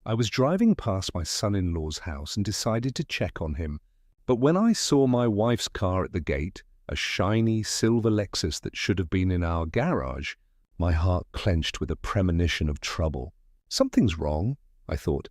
I was driving past my son-in-law's house and decided to check on him. But when I saw my wife's car at the gate, a shiny silver Lexus that should have been in our garage, my heart clenched with a premonition of trouble. Something's wrong, I thought,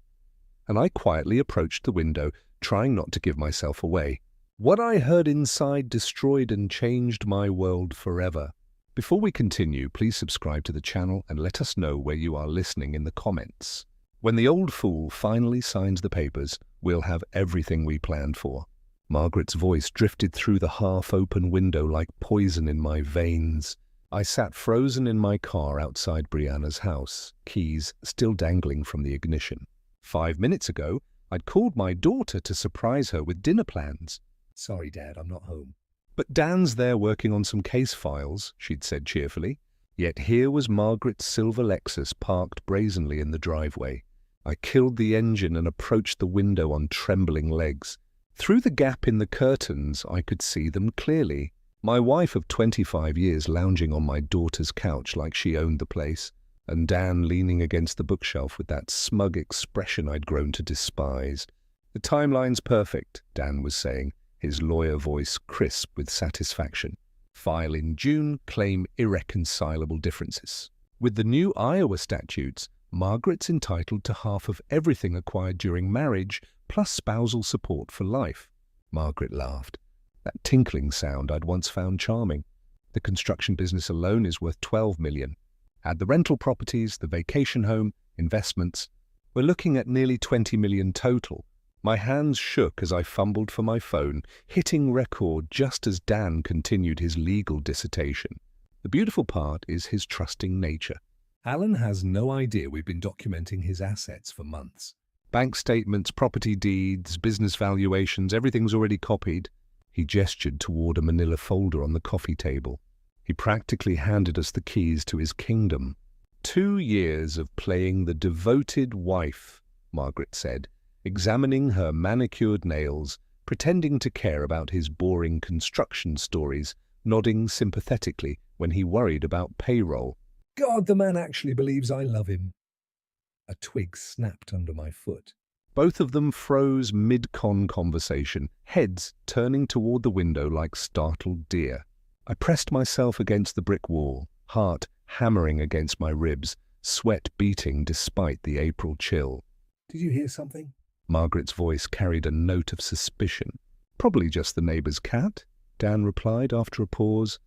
and I quietly approached the window, trying not to give myself away. What I heard inside destroyed and changed my world forever. Before we continue, please subscribe to the channel and let us know where you are listening in the comments. When the old fool finally signs the papers, we'll have everything we planned for. Margaret's voice drifted through the half-open window like poison in my veins. I sat frozen in my car outside Brianna's house, keys still dangling from the ignition. 5 minutes ago, I'd called my daughter to surprise her with dinner plans. "Sorry, Dad, I'm not home." "But Dan's there working on some case files," she'd said cheerfully. Yet here was Margaret's silver Lexus parked brazenly in the driveway. I killed the engine and approached the window on trembling legs. Through the gap in the curtains, I could see them clearly. My wife of 25 years lounging on my daughter's couch like she owned the place, and Dan leaning against the bookshelf with that smug expression I'd grown to despise. "The timeline's perfect," Dan was saying, his lawyer voice crisp with satisfaction. "File in June, claim irreconcilable differences. With the new Iowa statutes, Margaret's entitled to half of everything acquired during marriage, plus spousal support for life." Margaret laughed. That tinkling sound I'd once found charming. "The construction business alone is worth $12 million. Add the rental properties, the vacation home, investments. We're looking at nearly $20 million total." My hands shook as I fumbled for my phone, hitting record just as Dan continued his legal dissertation. The beautiful part is his trusting nature. Alan has no idea we've been documenting his assets for months. Bank statements, property deeds, business valuations, everything's already copied. He gestured toward a manila folder on the coffee table. He practically handed us the keys to his kingdom. 2 years of playing the devoted wife, Margaret said, examining her manicured nails, pretending to care about his boring construction stories, nodding sympathetically when he worried about payroll. God, the man actually believes I love him. A twig snapped under my foot. Both of them froze mid-con conversation, heads turning toward the window like startled deer. I pressed myself against the brick wall, heart hammering against my ribs, sweat beating despite the April chill. "Did you hear something?" Margaret's voice carried a note of suspicion. "Probably just the neighbor's cat," Dan replied after a pause.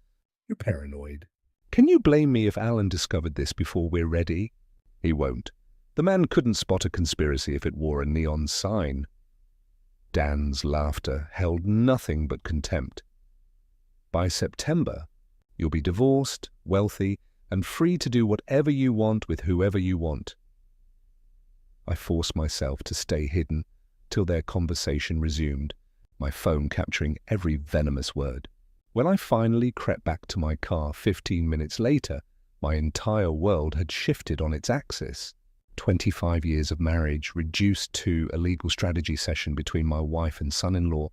"You're paranoid." "Can you blame me if Alan discovered this before we're ready?" "He won't. The man couldn't spot a conspiracy if it wore a neon sign." Dan's laughter held nothing but contempt. "By September, you'll be divorced, wealthy, and free to do whatever you want with whoever you want." I forced myself to stay hidden till their conversation resumed, my phone capturing every venomous word. When I finally crept back to my car 15 minutes later, my entire world had shifted on its axis. 25 years of marriage reduced to a legal strategy session between my wife and son-in-law.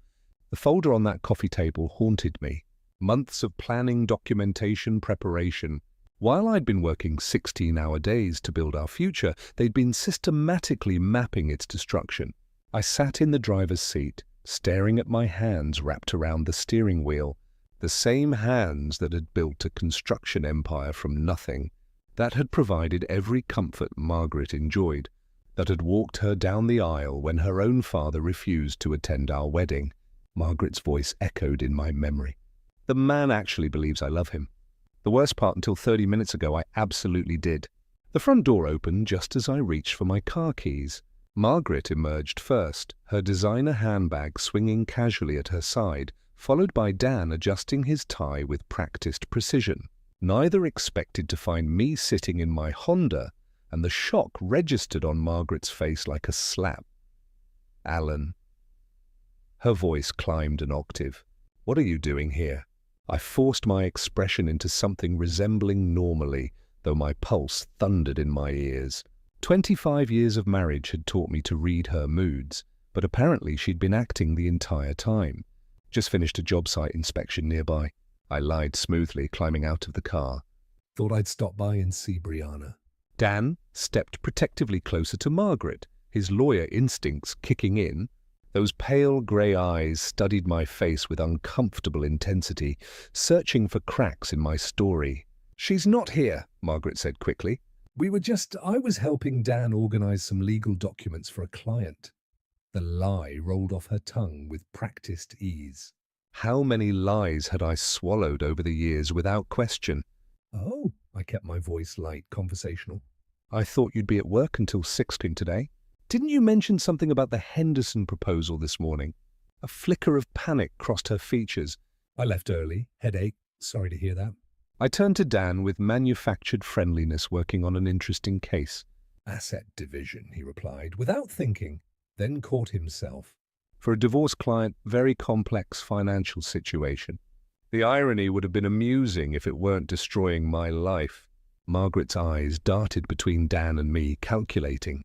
The folder on that coffee table haunted me. Months of planning, documentation, preparation. While I'd been working 16-hour days to build our future, they'd been systematically mapping its destruction. I sat in the driver's seat, staring at my hands wrapped around the steering wheel, the same hands that had built a construction empire from nothing, that had provided every comfort Margaret enjoyed, that had walked her down the aisle when her own father refused to attend our wedding. Margaret's voice echoed in my memory. "The man actually believes I love him. The worst part, until 30 minutes ago, I absolutely did." The front door opened just as I reached for my car keys. Margaret emerged first, her designer handbag swinging casually at her side, followed by Dan adjusting his tie with practiced precision. Neither expected to find me sitting in my Honda, and the shock registered on Margaret's face like a slap. "Alan." Her voice climbed an octave. "What are you doing here?" I forced my expression into something resembling normally, though my pulse thundered in my ears. 25 years of marriage had taught me to read her moods, but apparently she'd been acting the entire time. "Just finished a job site inspection nearby," I lied smoothly, climbing out of the car. "Thought I'd stop by and see Brianna." Dan stepped protectively closer to Margaret, his lawyer instincts kicking in. Those pale grey eyes studied my face with uncomfortable intensity, searching for cracks in my story. "She's not here," Margaret said quickly. I was helping Dan organize some legal documents for a client. The lie rolled off her tongue with practiced ease. How many lies had I swallowed over the years without question? Oh, I kept my voice light, conversational. "I thought you'd be at work until 6 today. Didn't you mention something about the Henderson proposal this morning?" A flicker of panic crossed her features. I left early. Headache. Sorry to hear that. I turned to Dan with manufactured friendliness, working on an interesting case. Asset division, he replied, without thinking, then caught himself. For a divorce client, very complex financial situation. The irony would have been amusing if it weren't destroying my life. Margaret's eyes darted between Dan and me, calculating.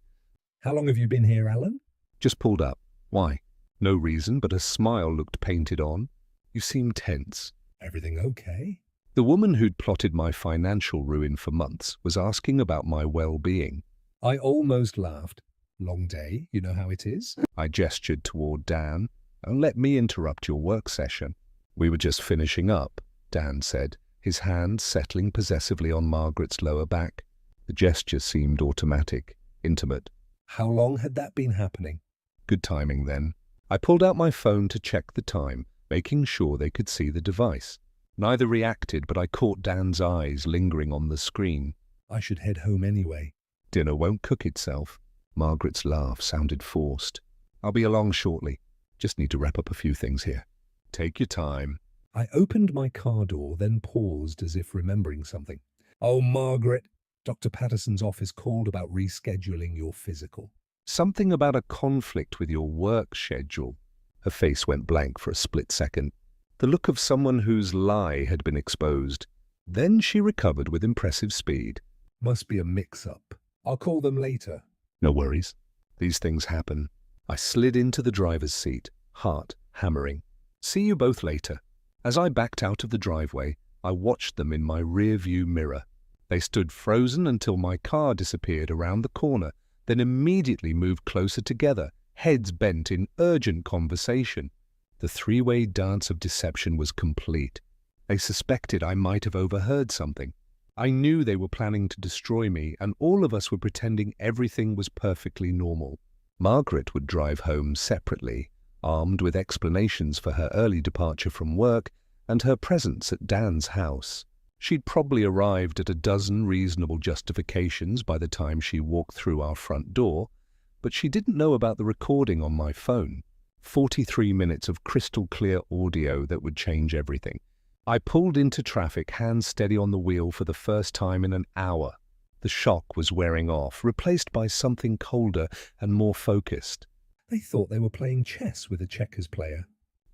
How long have you been here, Alan? Just pulled up. Why? No reason, but a smile looked painted on. You seem tense. Everything okay? The woman who'd plotted my financial ruin for months was asking about my well-being. I almost laughed. Long day, you know how it is? I gestured toward Dan. "Don't let me interrupt your work session." "We were just finishing up," Dan said, his hand settling possessively on Margaret's lower back. The gesture seemed automatic, intimate. How long had that been happening? Good timing then. I pulled out my phone to check the time, making sure they could see the device. Neither reacted, but I caught Dan's eyes lingering on the screen. I should head home anyway. "Dinner won't cook itself." Margaret's laugh sounded forced. "I'll be along shortly. Just need to wrap up a few things here." "Take your time." I opened my car door, then paused as if remembering something. "Oh, Margaret, Dr. Patterson's office called about rescheduling your physical." "Something about a conflict with your work schedule." Her face went blank for a split second, the look of someone whose lie had been exposed. Then she recovered with impressive speed. "Must be a mix-up. I'll call them later." "No worries. These things happen." I slid into the driver's seat, heart hammering. "See you both later." As I backed out of the driveway, I watched them in my rear-view mirror. They stood frozen until my car disappeared around the corner, then immediately moved closer together, heads bent in urgent conversation. The three-way dance of deception was complete. They suspected I might have overheard something. I knew they were planning to destroy me, and all of us were pretending everything was perfectly normal. Margaret would drive home separately, armed with explanations for her early departure from work and her presence at Dan's house. She'd probably arrived at a dozen reasonable justifications by the time she walked through our front door, but she didn't know about the recording on my phone. 43 minutes of crystal-clear audio that would change everything. I pulled into traffic, hands steady on the wheel for the first time in an hour. The shock was wearing off, replaced by something colder and more focused. They thought they were playing chess with a checkers player.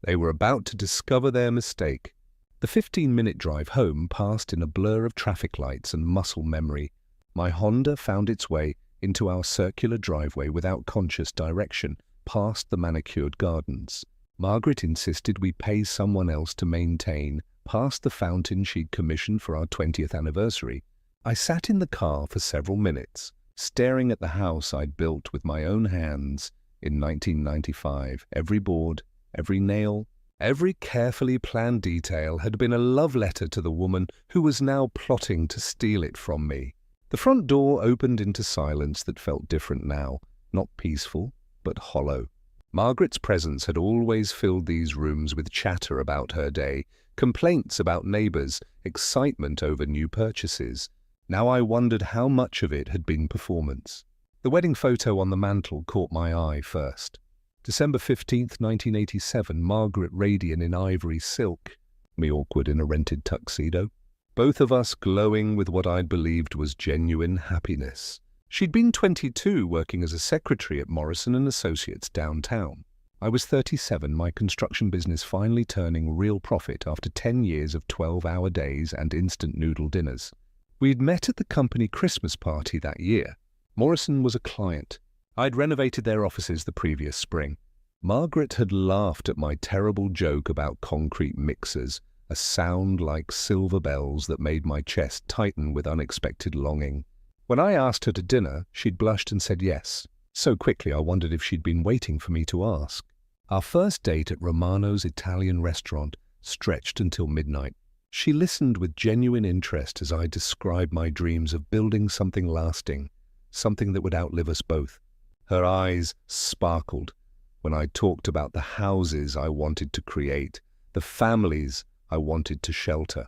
They were about to discover their mistake. The 15-minute drive home passed in a blur of traffic lights and muscle memory. My Honda found its way into our circular driveway without conscious direction, past the manicured gardens. Margaret insisted we pay someone else to maintain, past the fountain she'd commissioned for our 20th anniversary. I sat in the car for several minutes, staring at the house I'd built with my own hands in 1995. Every board, every nail, every carefully planned detail had been a love letter to the woman who was now plotting to steal it from me. The front door opened into silence that felt different now, not peaceful, but hollow. Margaret's presence had always filled these rooms with chatter about her day, complaints about neighbors, excitement over new purchases. Now I wondered how much of it had been performance. The wedding photo on the mantel caught my eye first. December 15th, 1987, Margaret radiant in ivory silk, me awkward in a rented tuxedo. Both of us glowing with what I'd believed was genuine happiness. She'd been 22, working as a secretary at Morrison & Associates downtown. I was 37, my construction business finally turning real profit after 10 years of 12-hour days and instant noodle dinners. We'd met at the company Christmas party that year. Morrison was a client. I'd renovated their offices the previous spring. Margaret had laughed at my terrible joke about concrete mixers, a sound like silver bells that made my chest tighten with unexpected longing. When I asked her to dinner, she'd blushed and said yes. So quickly I wondered if she'd been waiting for me to ask. Our first date at Romano's Italian restaurant stretched until midnight. She listened with genuine interest as I described my dreams of building something lasting, something that would outlive us both. Her eyes sparkled when I talked about the houses I wanted to create, the families I wanted to shelter.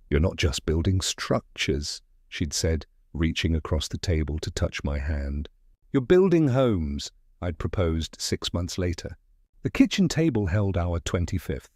"You're not just building structures," she'd said, reaching across the table to touch my hand. "You're building homes," I'd proposed 6 months later. The kitchen table held our 25th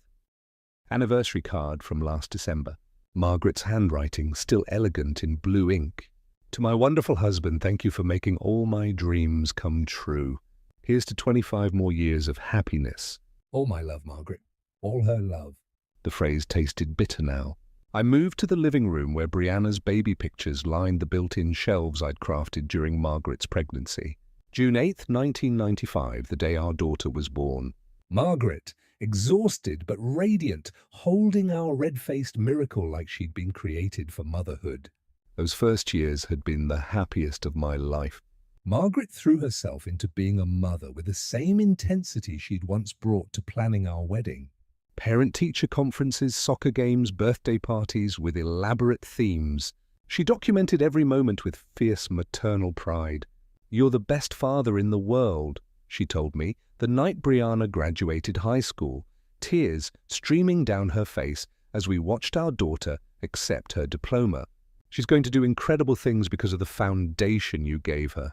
anniversary card from last December. Margaret's handwriting still elegant in blue ink. "To my wonderful husband, thank you for making all my dreams come true. Here's to 25 more years of happiness." All my love, Margaret. All her love. The phrase tasted bitter now. I moved to the living room where Brianna's baby pictures lined the built-in shelves I'd crafted during Margaret's pregnancy. June 8th, 1995, the day our daughter was born. Margaret, exhausted but radiant, holding our red-faced miracle like she'd been created for motherhood. Those first years had been the happiest of my life. Margaret threw herself into being a mother with the same intensity she'd once brought to planning our wedding. Parent-teacher conferences, soccer games, birthday parties with elaborate themes. She documented every moment with fierce maternal pride. "You're the best father in the world," she told me, the night Brianna graduated high school, tears streaming down her face as we watched our daughter accept her diploma. "She's going to do incredible things because of the foundation you gave her."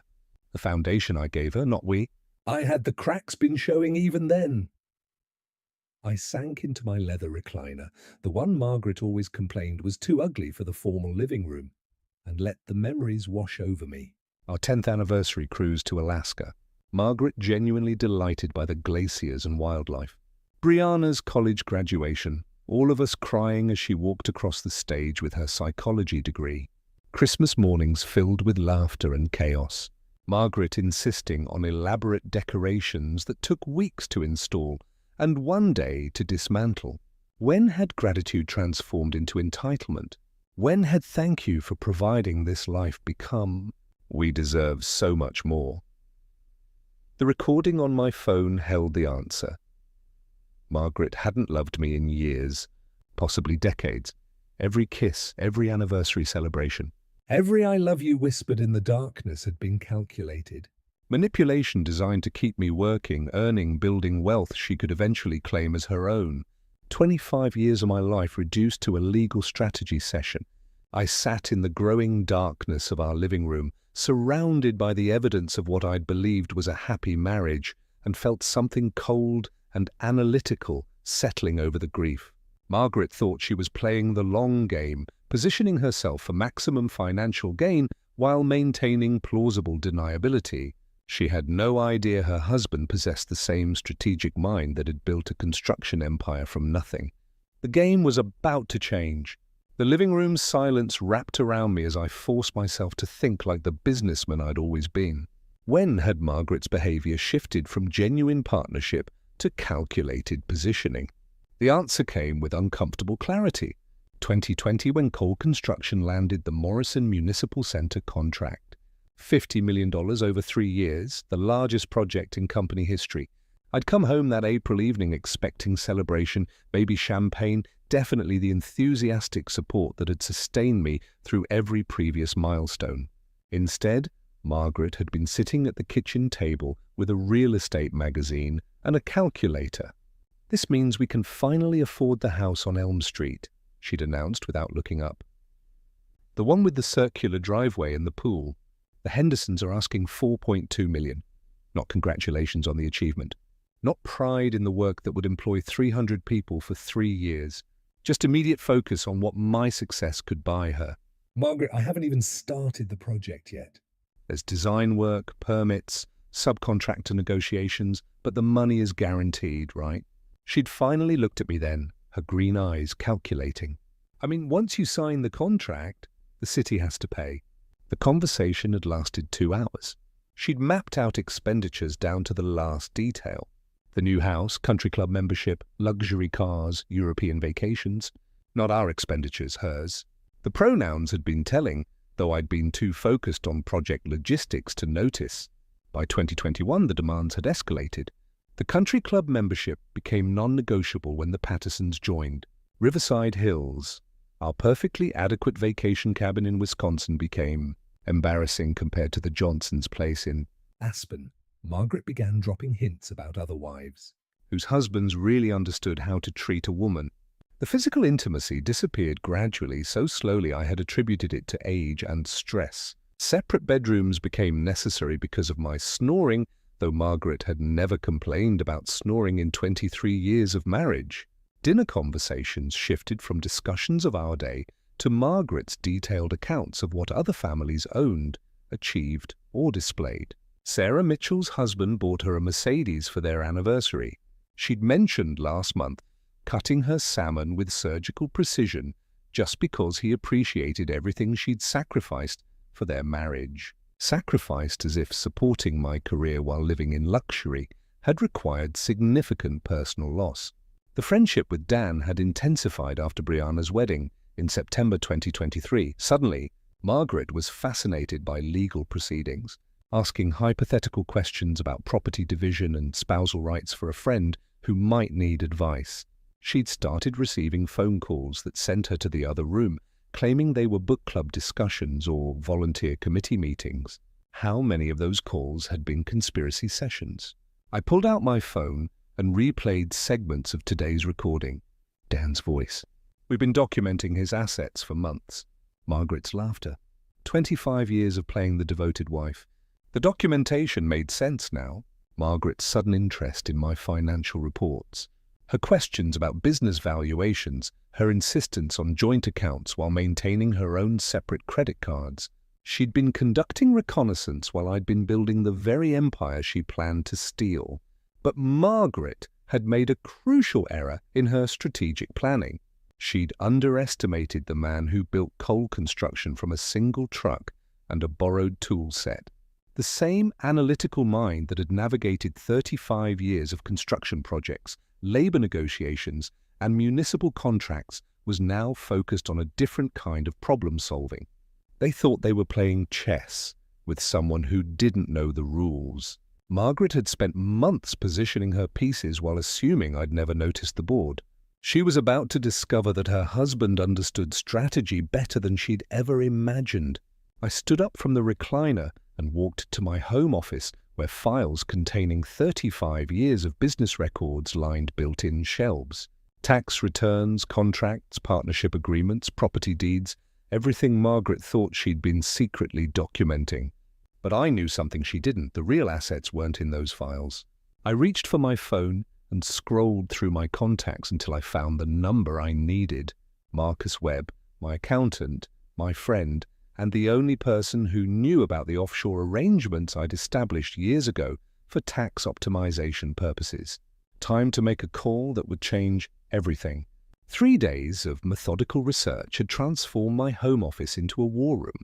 The foundation I gave her, not we. I had the cracks been showing even then. I sank into my leather recliner, the one Margaret always complained was too ugly for the formal living room, and let the memories wash over me. Our 10th anniversary cruise to Alaska. Margaret genuinely delighted by the glaciers and wildlife. Brianna's college graduation, all of us crying as she walked across the stage with her psychology degree. Christmas mornings filled with laughter and chaos. Margaret insisting on elaborate decorations that took weeks to install and one day to dismantle. When had gratitude transformed into entitlement? When had thank you for providing this life become, "We deserve so much more"? The recording on my phone held the answer. Margaret hadn't loved me in years, possibly decades. Every kiss, every anniversary celebration. Every "I love you" whispered in the darkness had been calculated. Manipulation designed to keep me working, earning, building wealth she could eventually claim as her own. 25 years of my life reduced to a legal strategy session. I sat in the growing darkness of our living room, surrounded by the evidence of what I'd believed was a happy marriage, and felt something cold and analytical settling over the grief. Margaret thought she was playing the long game, positioning herself for maximum financial gain while maintaining plausible deniability. She had no idea her husband possessed the same strategic mind that had built a construction empire from nothing. The game was about to change. The living room's silence wrapped around me as I forced myself to think like the businessman I'd always been. When had Margaret's behavior shifted from genuine partnership to calculated positioning? The answer came with uncomfortable clarity. 2020, when Cole Construction landed the Morrison Municipal Center contract. $50 million over 3 years, the largest project in company history. I'd come home that April evening expecting celebration, maybe champagne, definitely the enthusiastic support that had sustained me through every previous milestone. Instead, Margaret had been sitting at the kitchen table with a real estate magazine and a calculator. "This means we can finally afford the house on Elm Street," she'd announced without looking up. "The one with the circular driveway and the pool. The Hendersons are asking $4.2 million. Not congratulations on the achievement. Not pride in the work that would employ 300 people for 3 years. Just immediate focus on what my success could buy her." Margaret, I haven't even started the project yet. "There's design work, permits, subcontractor negotiations, but the money is guaranteed, right?" She'd finally looked at me then, her green eyes calculating. "I mean, once you sign the contract, the city has to pay." The conversation had lasted 2 hours. She'd mapped out expenditures down to the last detail. The new house, country club membership, luxury cars, European vacations. Not our expenditures, hers. The pronouns had been telling, though I'd been too focused on project logistics to notice. By 2021, the demands had escalated. The country club membership became non-negotiable when the Pattersons joined. Riverside Hills, our perfectly adequate vacation cabin in Wisconsin, became embarrassing compared to the Johnsons' place in Aspen. Margaret began dropping hints about other wives. whose husbands really understood how to treat a woman. The physical intimacy disappeared gradually, so slowly I had attributed it to age and stress. Separate bedrooms became necessary because of my snoring, though Margaret had never complained about snoring in 23 years of marriage. Dinner conversations shifted from discussions of our day to Margaret's detailed accounts of what other families owned, achieved, or displayed. Sarah Mitchell's husband bought her a Mercedes for their anniversary. She'd mentioned last month cutting her salmon with surgical precision just because he appreciated everything she'd sacrificed for their marriage. Sacrificed as if supporting my career while living in luxury had required significant personal loss. The friendship with Dan had intensified after Brianna's wedding in September 2023. Suddenly, Margaret was fascinated by legal proceedings, asking hypothetical questions about property division and spousal rights for a friend who might need advice. She'd started receiving phone calls that sent her to the other room, claiming they were book club discussions or volunteer committee meetings. How many of those calls had been conspiracy sessions? I pulled out my phone and replayed segments of today's recording. Dan's voice. We've been documenting his assets for months. Margaret's laughter. 25 years of playing the devoted wife. The documentation made sense now. Margaret's sudden interest in my financial reports. Her questions about business valuations, her insistence on joint accounts while maintaining her own separate credit cards. She'd been conducting reconnaissance while I'd been building the very empire she planned to steal. But Margaret had made a crucial error in her strategic planning. She'd underestimated the man who built coal construction from a single truck and a borrowed tool set. The same analytical mind that had navigated 35 years of construction projects, labor negotiations, and municipal contracts was now focused on a different kind of problem solving. They thought they were playing chess with someone who didn't know the rules. Margaret had spent months positioning her pieces while assuming I'd never noticed the board. She was about to discover that her husband understood strategy better than she'd ever imagined. I stood up from the recliner and walked to my home office, where files containing 35 years of business records lined built-in shelves. Tax returns, contracts, partnership agreements, property deeds, everything Margaret thought she'd been secretly documenting. But I knew something she didn't. The real assets weren't in those files. I reached for my phone and scrolled through my contacts until I found the number I needed. Marcus Webb, my accountant, my friend, and the only person who knew about the offshore arrangements I'd established years ago for tax optimization purposes. Time to make a call that would change everything. 3 days of methodical research had transformed my home office into a war room.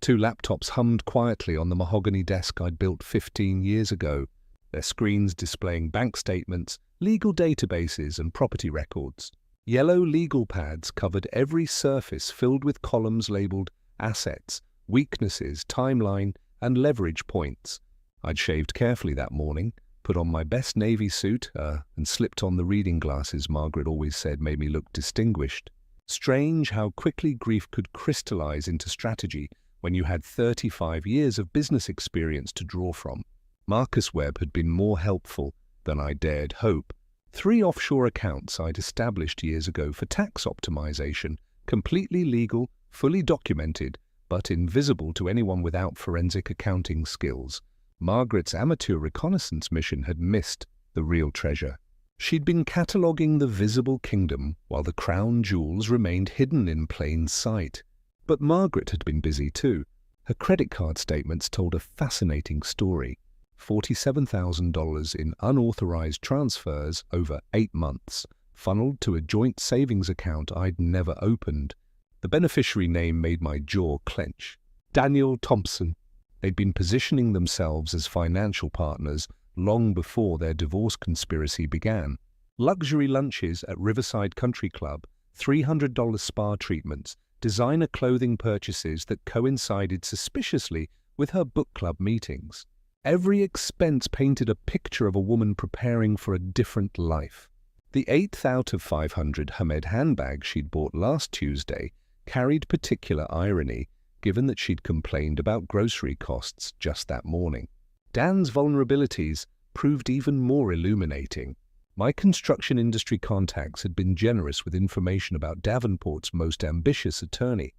2 laptops hummed quietly on the mahogany desk I'd built 15 years ago, their screens displaying bank statements, legal databases, and property records. Yellow legal pads covered every surface filled with columns labeled assets, weaknesses, timeline, and leverage points. I'd shaved carefully that morning, put on my best navy suit, and slipped on the reading glasses Margaret always said made me look distinguished. Strange how quickly grief could crystallize into strategy when you had 35 years of business experience to draw from. Marcus Webb had been more helpful than I dared hope. 3 offshore accounts I'd established years ago for tax optimization, completely legal, fully documented, but invisible to anyone without forensic accounting skills. Margaret's amateur reconnaissance mission had missed the real treasure. She'd been cataloguing the visible kingdom while the crown jewels remained hidden in plain sight. But Margaret had been busy too. Her credit card statements told a fascinating story. $47,000 in unauthorized transfers over 8 months, funneled to a joint savings account I'd never opened. The beneficiary name made my jaw clench. Daniel Thompson. They'd been positioning themselves as financial partners long before their divorce conspiracy began. Luxury lunches at Riverside Country Club, $300 spa treatments, designer clothing purchases that coincided suspiciously with her book club meetings. Every expense painted a picture of a woman preparing for a different life. The 8th out of 500 Hamed handbag she'd bought last Tuesday carried particular irony, given that she'd complained about grocery costs just that morning. Dan's vulnerabilities proved even more illuminating. My construction industry contacts had been generous with information about Davenport's most ambitious attorney.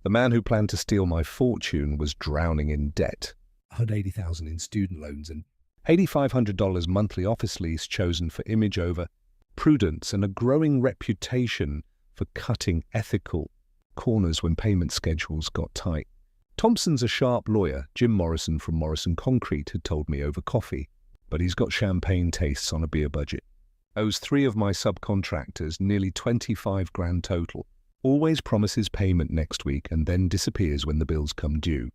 The man who planned to steal my fortune was drowning in debt. $180,000 in student loans and $8,500 monthly office lease chosen for image over prudence and a growing reputation for cutting ethical corners when payment schedules got tight. Thompson's a sharp lawyer, Jim Morrison from Morrison Concrete had told me over coffee, but he's got champagne tastes on a beer budget. Owes 3 of my subcontractors nearly 25 grand total. Always promises payment next week and then disappears when the bills come due.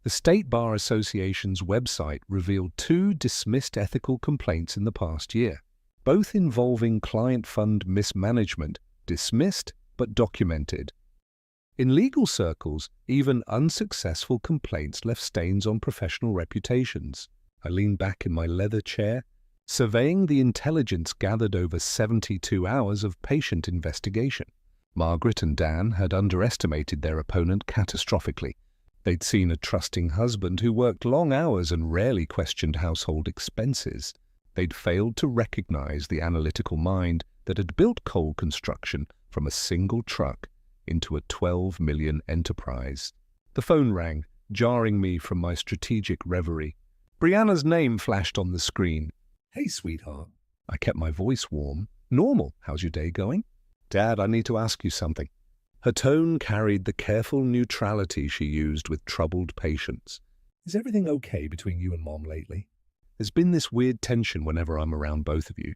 The State Bar Association's website revealed 2 dismissed ethical complaints in the past year, both involving client fund mismanagement, dismissed but documented. In legal circles, even unsuccessful complaints left stains on professional reputations. I leaned back in my leather chair, surveying the intelligence gathered over 72 hours of patient investigation. Margaret and Dan had underestimated their opponent catastrophically. They'd seen a trusting husband who worked long hours and rarely questioned household expenses. They'd failed to recognize the analytical mind that had built coal construction from a single truck into a 12 million enterprise. The phone rang, jarring me from my strategic reverie. Brianna's name flashed on the screen. "Hey, sweetheart." I kept my voice warm. "Normal. How's your day going?" "Dad, I need to ask you something." Her tone carried the careful neutrality she used with troubled patients. "Is everything okay between you and Mom lately?" "There's been this weird tension whenever I'm around both of you."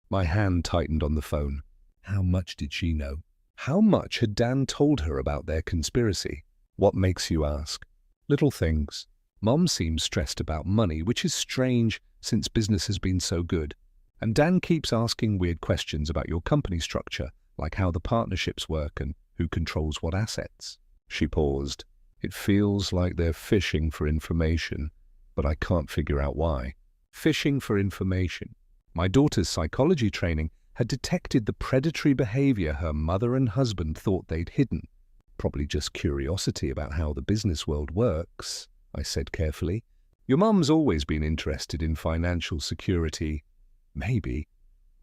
My hand tightened on the phone. How much did she know? How much had Dan told her about their conspiracy? "What makes you ask?" "Little things. Mom seems stressed about money, which is strange since business has been so good. And Dan keeps asking weird questions about your company structure, like how the partnerships work and who controls what assets." She paused. "It feels like they're fishing for information, but I can't figure out why." Fishing for information. My daughter's psychology training had detected the predatory behavior her mother and husband thought they'd hidden. "Probably just curiosity about how the business world works," I said carefully. "Your mum's always been interested in financial security." "Maybe."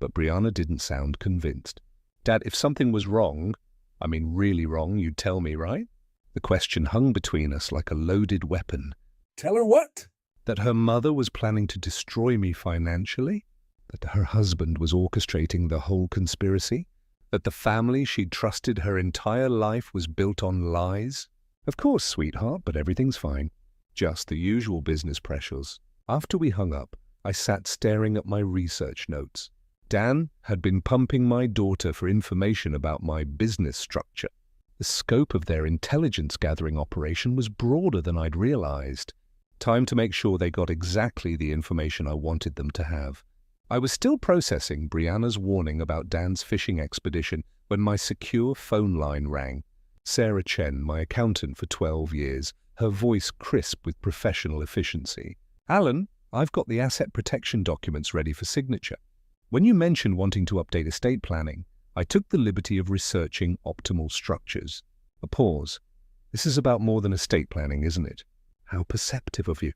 But Brianna didn't sound convinced. "Dad, if something was wrong, I mean really wrong, you'd tell me, right?" The question hung between us like a loaded weapon. "Tell her what?" That her mother was planning to destroy me financially? That her husband was orchestrating the whole conspiracy? That the family she'd trusted her entire life was built on lies? "Of course, sweetheart, but everything's fine. Just the usual business pressures." After we hung up, I sat staring at my research notes. Dan had been pumping my daughter for information about my business structure. The scope of their intelligence-gathering operation was broader than I'd realized. Time to make sure they got exactly the information I wanted them to have. I was still processing Brianna's warning about Dan's fishing expedition when my secure phone line rang. Sarah Chen, my accountant for 12 years, her voice crisp with professional efficiency. "Alan, I've got the asset protection documents ready for signature. When you mentioned wanting to update estate planning, I took the liberty of researching optimal structures." A pause. "This is about more than estate planning, isn't it?" "How perceptive of you."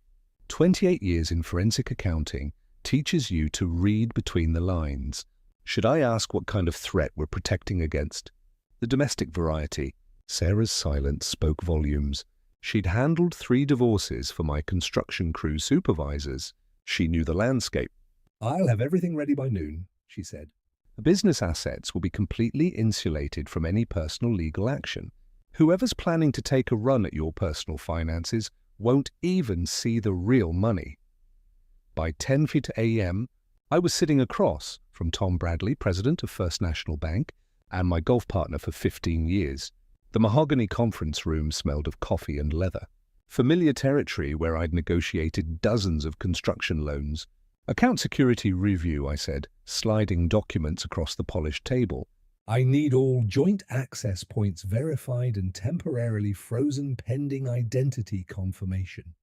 28 years in forensic accounting teaches you to read between the lines. Should I ask what kind of threat we're protecting against? The domestic variety. Sarah's silence spoke volumes. She'd handled 3 divorces for my construction crew supervisors. She knew the landscape. "I'll have everything ready by noon," she said. The business assets will be completely insulated from any personal legal action. Whoever's planning to take a run at your personal finances won't even see the real money. By 10:50 a.m., I was sitting across from Tom Bradley, president of First National Bank, and my golf partner for 15 years. The mahogany conference room smelled of coffee and leather. Familiar territory where I'd negotiated dozens of construction loans. "Account security review," I said, sliding documents across the polished table. "I need all joint access points verified and temporarily frozen pending identity confirmation."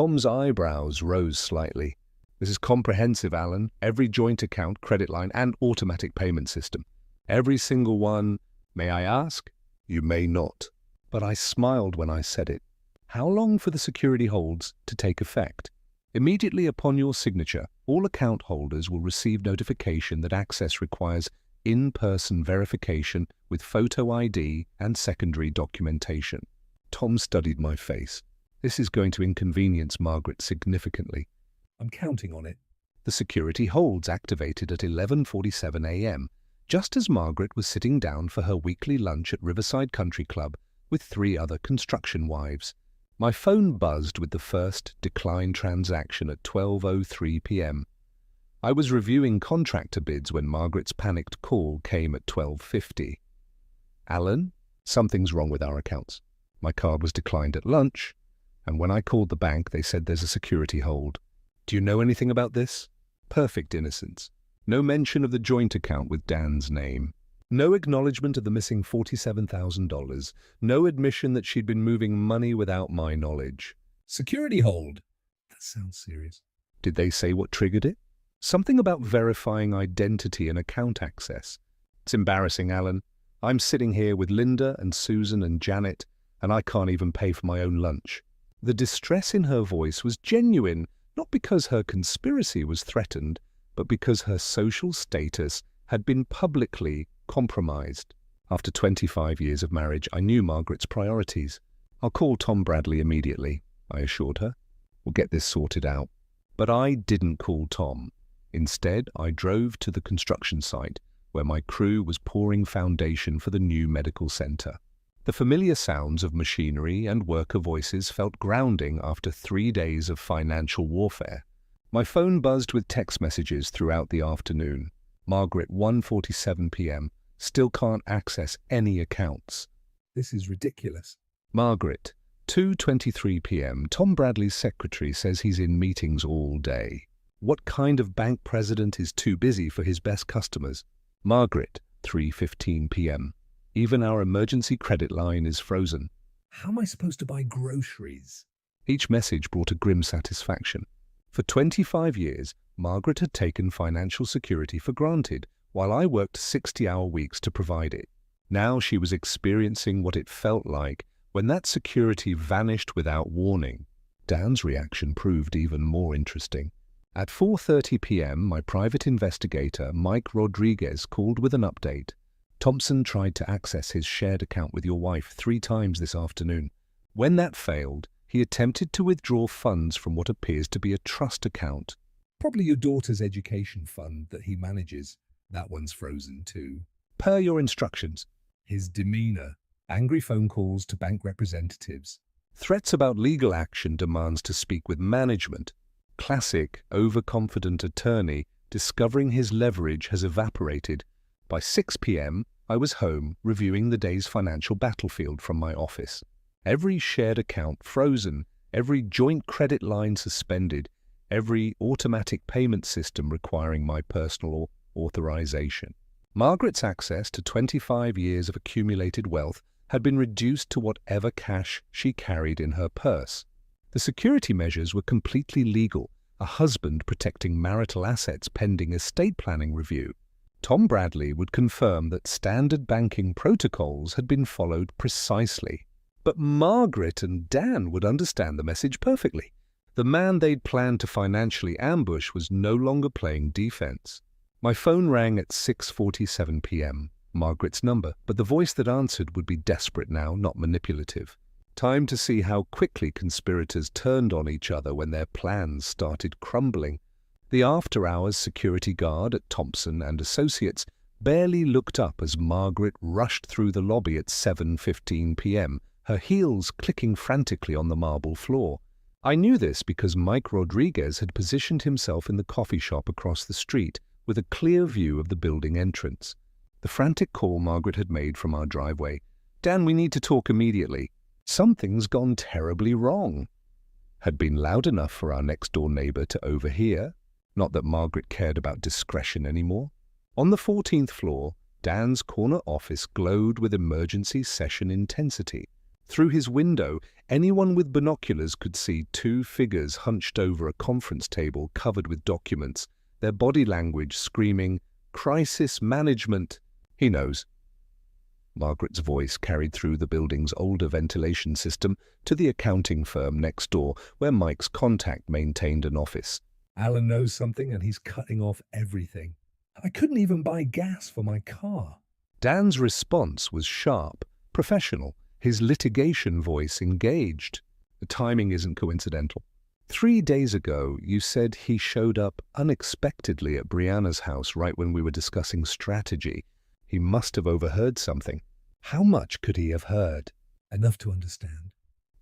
Tom's eyebrows rose slightly. This is comprehensive, Alan. Every joint account, credit line, and automatic payment system. Every single one. May I ask? You may not. But I smiled when I said it. How long for the security holds to take effect? Immediately upon your signature, all account holders will receive notification that access requires in-person verification with photo ID and secondary documentation. Tom studied my face. This is going to inconvenience Margaret significantly. I'm counting on it. The security holds activated at 11:47 a.m., just as Margaret was sitting down for her weekly lunch at Riverside Country Club with 3 other construction wives. My phone buzzed with the first decline transaction at 12:03 p.m. I was reviewing contractor bids when Margaret's panicked call came at 12:50. Alan, something's wrong with our accounts. My card was declined at lunch, and when I called the bank, they said there's a security hold. Do you know anything about this? Perfect innocence. No mention of the joint account with Dan's name. No acknowledgement of the missing $47,000. No admission that she'd been moving money without my knowledge. Security hold. That sounds serious. Did they say what triggered it? Something about verifying identity and account access. It's embarrassing, Alan. I'm sitting here with Linda and Susan and Janet, and I can't even pay for my own lunch. The distress in her voice was genuine, not because her conspiracy was threatened, but because her social status had been publicly compromised. After 25 years of marriage, I knew Margaret's priorities. I'll call Tom Bradley immediately, I assured her. We'll get this sorted out. But I didn't call Tom. Instead, I drove to the construction site, where my crew was pouring foundation for the new medical center. The familiar sounds of machinery and worker voices felt grounding after 3 days of financial warfare. My phone buzzed with text messages throughout the afternoon. Margaret, 1:47 p.m. Still can't access any accounts. This is ridiculous. Margaret, 2:23 p.m. Tom Bradley's secretary says he's in meetings all day. What kind of bank president is too busy for his best customers? Margaret, 3:15 p.m. Even our emergency credit line is frozen. How am I supposed to buy groceries? Each message brought a grim satisfaction. For 25 years, Margaret had taken financial security for granted, while I worked 60-hour weeks to provide it. Now she was experiencing what it felt like when that security vanished without warning. Dan's reaction proved even more interesting. At 4:30 p.m., my private investigator, Mike Rodriguez, called with an update. Thompson tried to access his shared account with your wife 3 times this afternoon. When that failed, he attempted to withdraw funds from what appears to be a trust account. Probably your daughter's education fund that he manages. That one's frozen too. Per your instructions. His demeanor. Angry phone calls to bank representatives. Threats about legal action, demands to speak with management. Classic, overconfident attorney discovering his leverage has evaporated. By 6 p.m., I was home reviewing the day's financial battlefield from my office. Every shared account frozen, every joint credit line suspended, every automatic payment system requiring my personal authorization. Margaret's access to 25 years of accumulated wealth had been reduced to whatever cash she carried in her purse. The security measures were completely legal, a husband protecting marital assets pending estate planning review. Tom Bradley would confirm that standard banking protocols had been followed precisely. But Margaret and Dan would understand the message perfectly. The man they'd planned to financially ambush was no longer playing defense. My phone rang at 6:47 p.m., Margaret's number, but the voice that answered would be desperate now, not manipulative. Time to see how quickly conspirators turned on each other when their plans started crumbling. The after-hours security guard at Thompson and Associates barely looked up as Margaret rushed through the lobby at 7:15 p.m., her heels clicking frantically on the marble floor. I knew this because Mike Rodriguez had positioned himself in the coffee shop across the street with a clear view of the building entrance. The frantic call Margaret had made from our driveway. "Dan, we need to talk immediately. Something's gone terribly wrong," had been loud enough for our next-door neighbor to overhear. Not that Margaret cared about discretion anymore. On the 14th floor, Dan's corner office glowed with emergency session intensity. Through his window, anyone with binoculars could see two figures hunched over a conference table covered with documents, their body language screaming, "Crisis management." He knows. Margaret's voice carried through the building's older ventilation system to the accounting firm next door, where Mike's contact maintained an office. Alan knows something and he's cutting off everything. I couldn't even buy gas for my car. Dan's response was sharp, professional, his litigation voice engaged. The timing isn't coincidental. 3 days ago, you said he showed up unexpectedly at Brianna's house right when we were discussing strategy. He must have overheard something. How much could he have heard? Enough to understand.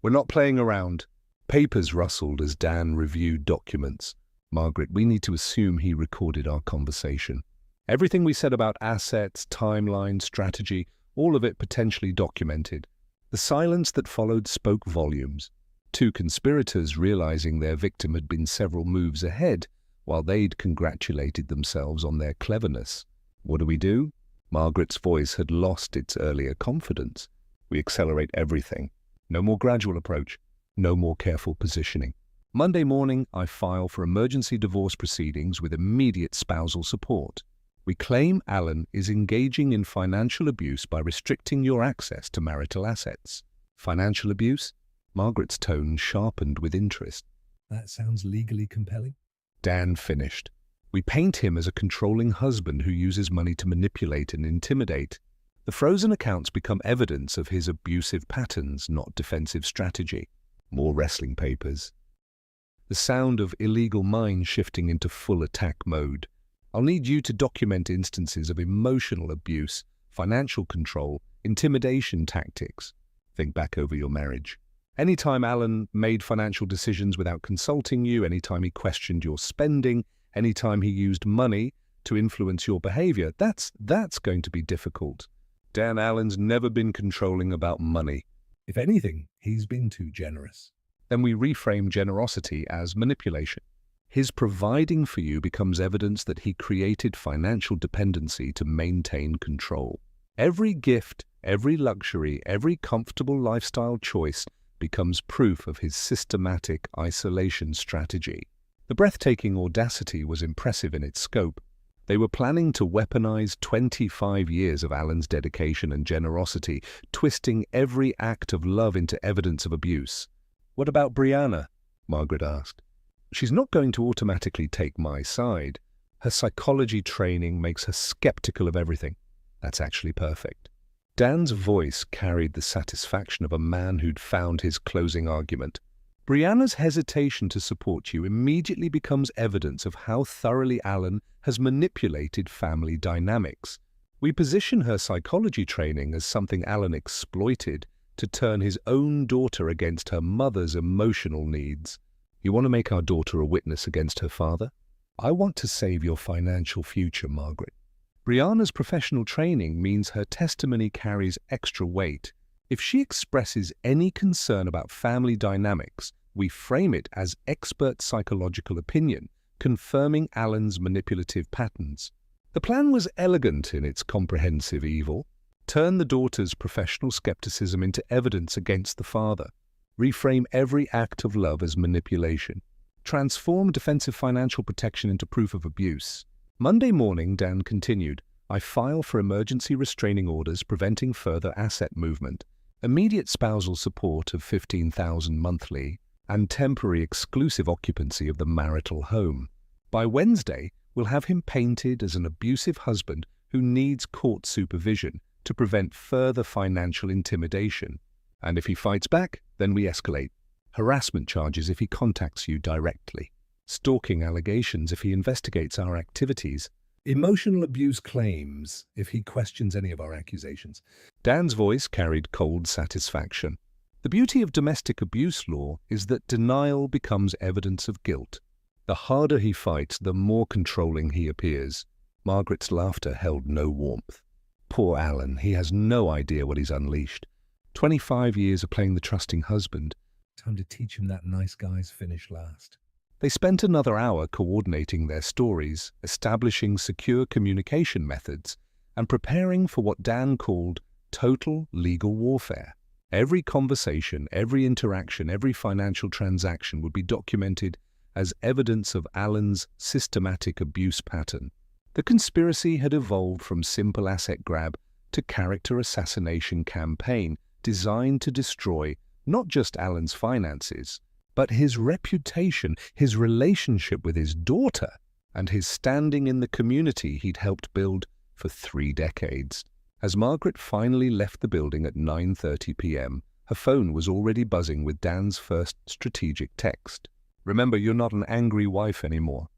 We're not playing around. Papers rustled as Dan reviewed documents. Margaret, we need to assume he recorded our conversation. Everything we said about assets, timeline, strategy, all of it potentially documented. The silence that followed spoke volumes. Two conspirators realizing their victim had been several moves ahead, while they'd congratulated themselves on their cleverness. What do? Margaret's voice had lost its earlier confidence. We accelerate everything. No more gradual approach. No more careful positioning. Monday morning, I file for emergency divorce proceedings with immediate spousal support. We claim Alan is engaging in financial abuse by restricting your access to marital assets. Financial abuse? Margaret's tone sharpened with interest. That sounds legally compelling. Dan finished. We paint him as a controlling husband who uses money to manipulate and intimidate. The frozen accounts become evidence of his abusive patterns, not defensive strategy. More wrestling papers. The sound of illegal mind shifting into full attack mode. I'll need you to document instances of emotional abuse, financial control, intimidation tactics. Think back over your marriage. Anytime Alan made financial decisions without consulting you, anytime he questioned your spending, anytime he used money to influence your behavior, that's going to be difficult. Dan Allen's never been controlling about money. If anything, he's been too generous. Then we reframe generosity as manipulation. His providing for you becomes evidence that he created financial dependency to maintain control. Every gift, every luxury, every comfortable lifestyle choice becomes proof of his systematic isolation strategy. The breathtaking audacity was impressive in its scope. They were planning to weaponize 25 years of Alan's dedication and generosity, twisting every act of love into evidence of abuse. What about Brianna? Margaret asked. She's not going to automatically take my side. Her psychology training makes her skeptical of everything. That's actually perfect. Dan's voice carried the satisfaction of a man who'd found his closing argument. Brianna's hesitation to support you immediately becomes evidence of how thoroughly Alan has manipulated family dynamics. We position her psychology training as something Alan exploited to turn his own daughter against her mother's emotional needs. You want to make our daughter a witness against her father? I want to save your financial future, Margaret. Brianna's professional training means her testimony carries extra weight. If she expresses any concern about family dynamics, we frame it as expert psychological opinion, confirming Alan's manipulative patterns. The plan was elegant in its comprehensive evil. Turn the daughter's professional skepticism into evidence against the father. Reframe every act of love as manipulation. Transform defensive financial protection into proof of abuse. Monday morning, Dan continued, I file for emergency restraining orders preventing further asset movement, immediate spousal support of $15,000 monthly, and temporary exclusive occupancy of the marital home. By Wednesday, we'll have him painted as an abusive husband who needs court supervision to prevent further financial intimidation. And if he fights back, then we escalate. Harassment charges if he contacts you directly. Stalking allegations if he investigates our activities. Emotional abuse claims if he questions any of our accusations. Dan's voice carried cold satisfaction. The beauty of domestic abuse law is that denial becomes evidence of guilt. The harder he fights, the more controlling he appears. Margaret's laughter held no warmth. Poor Alan, he has no idea what he's unleashed. 25 years of playing the trusting husband. Time to teach him that nice guys finish last. They spent another hour coordinating their stories, establishing secure communication methods, and preparing for what Dan called total legal warfare. Every conversation, every interaction, every financial transaction would be documented as evidence of Alan's systematic abuse pattern. The conspiracy had evolved from simple asset grab to character assassination campaign designed to destroy not just Alan's finances, but his reputation, his relationship with his daughter, and his standing in the community he'd helped build for 3 decades. As Margaret finally left the building at 9:30 p.m., her phone was already buzzing with Dan's first strategic text. "Remember, you're not an angry wife anymore.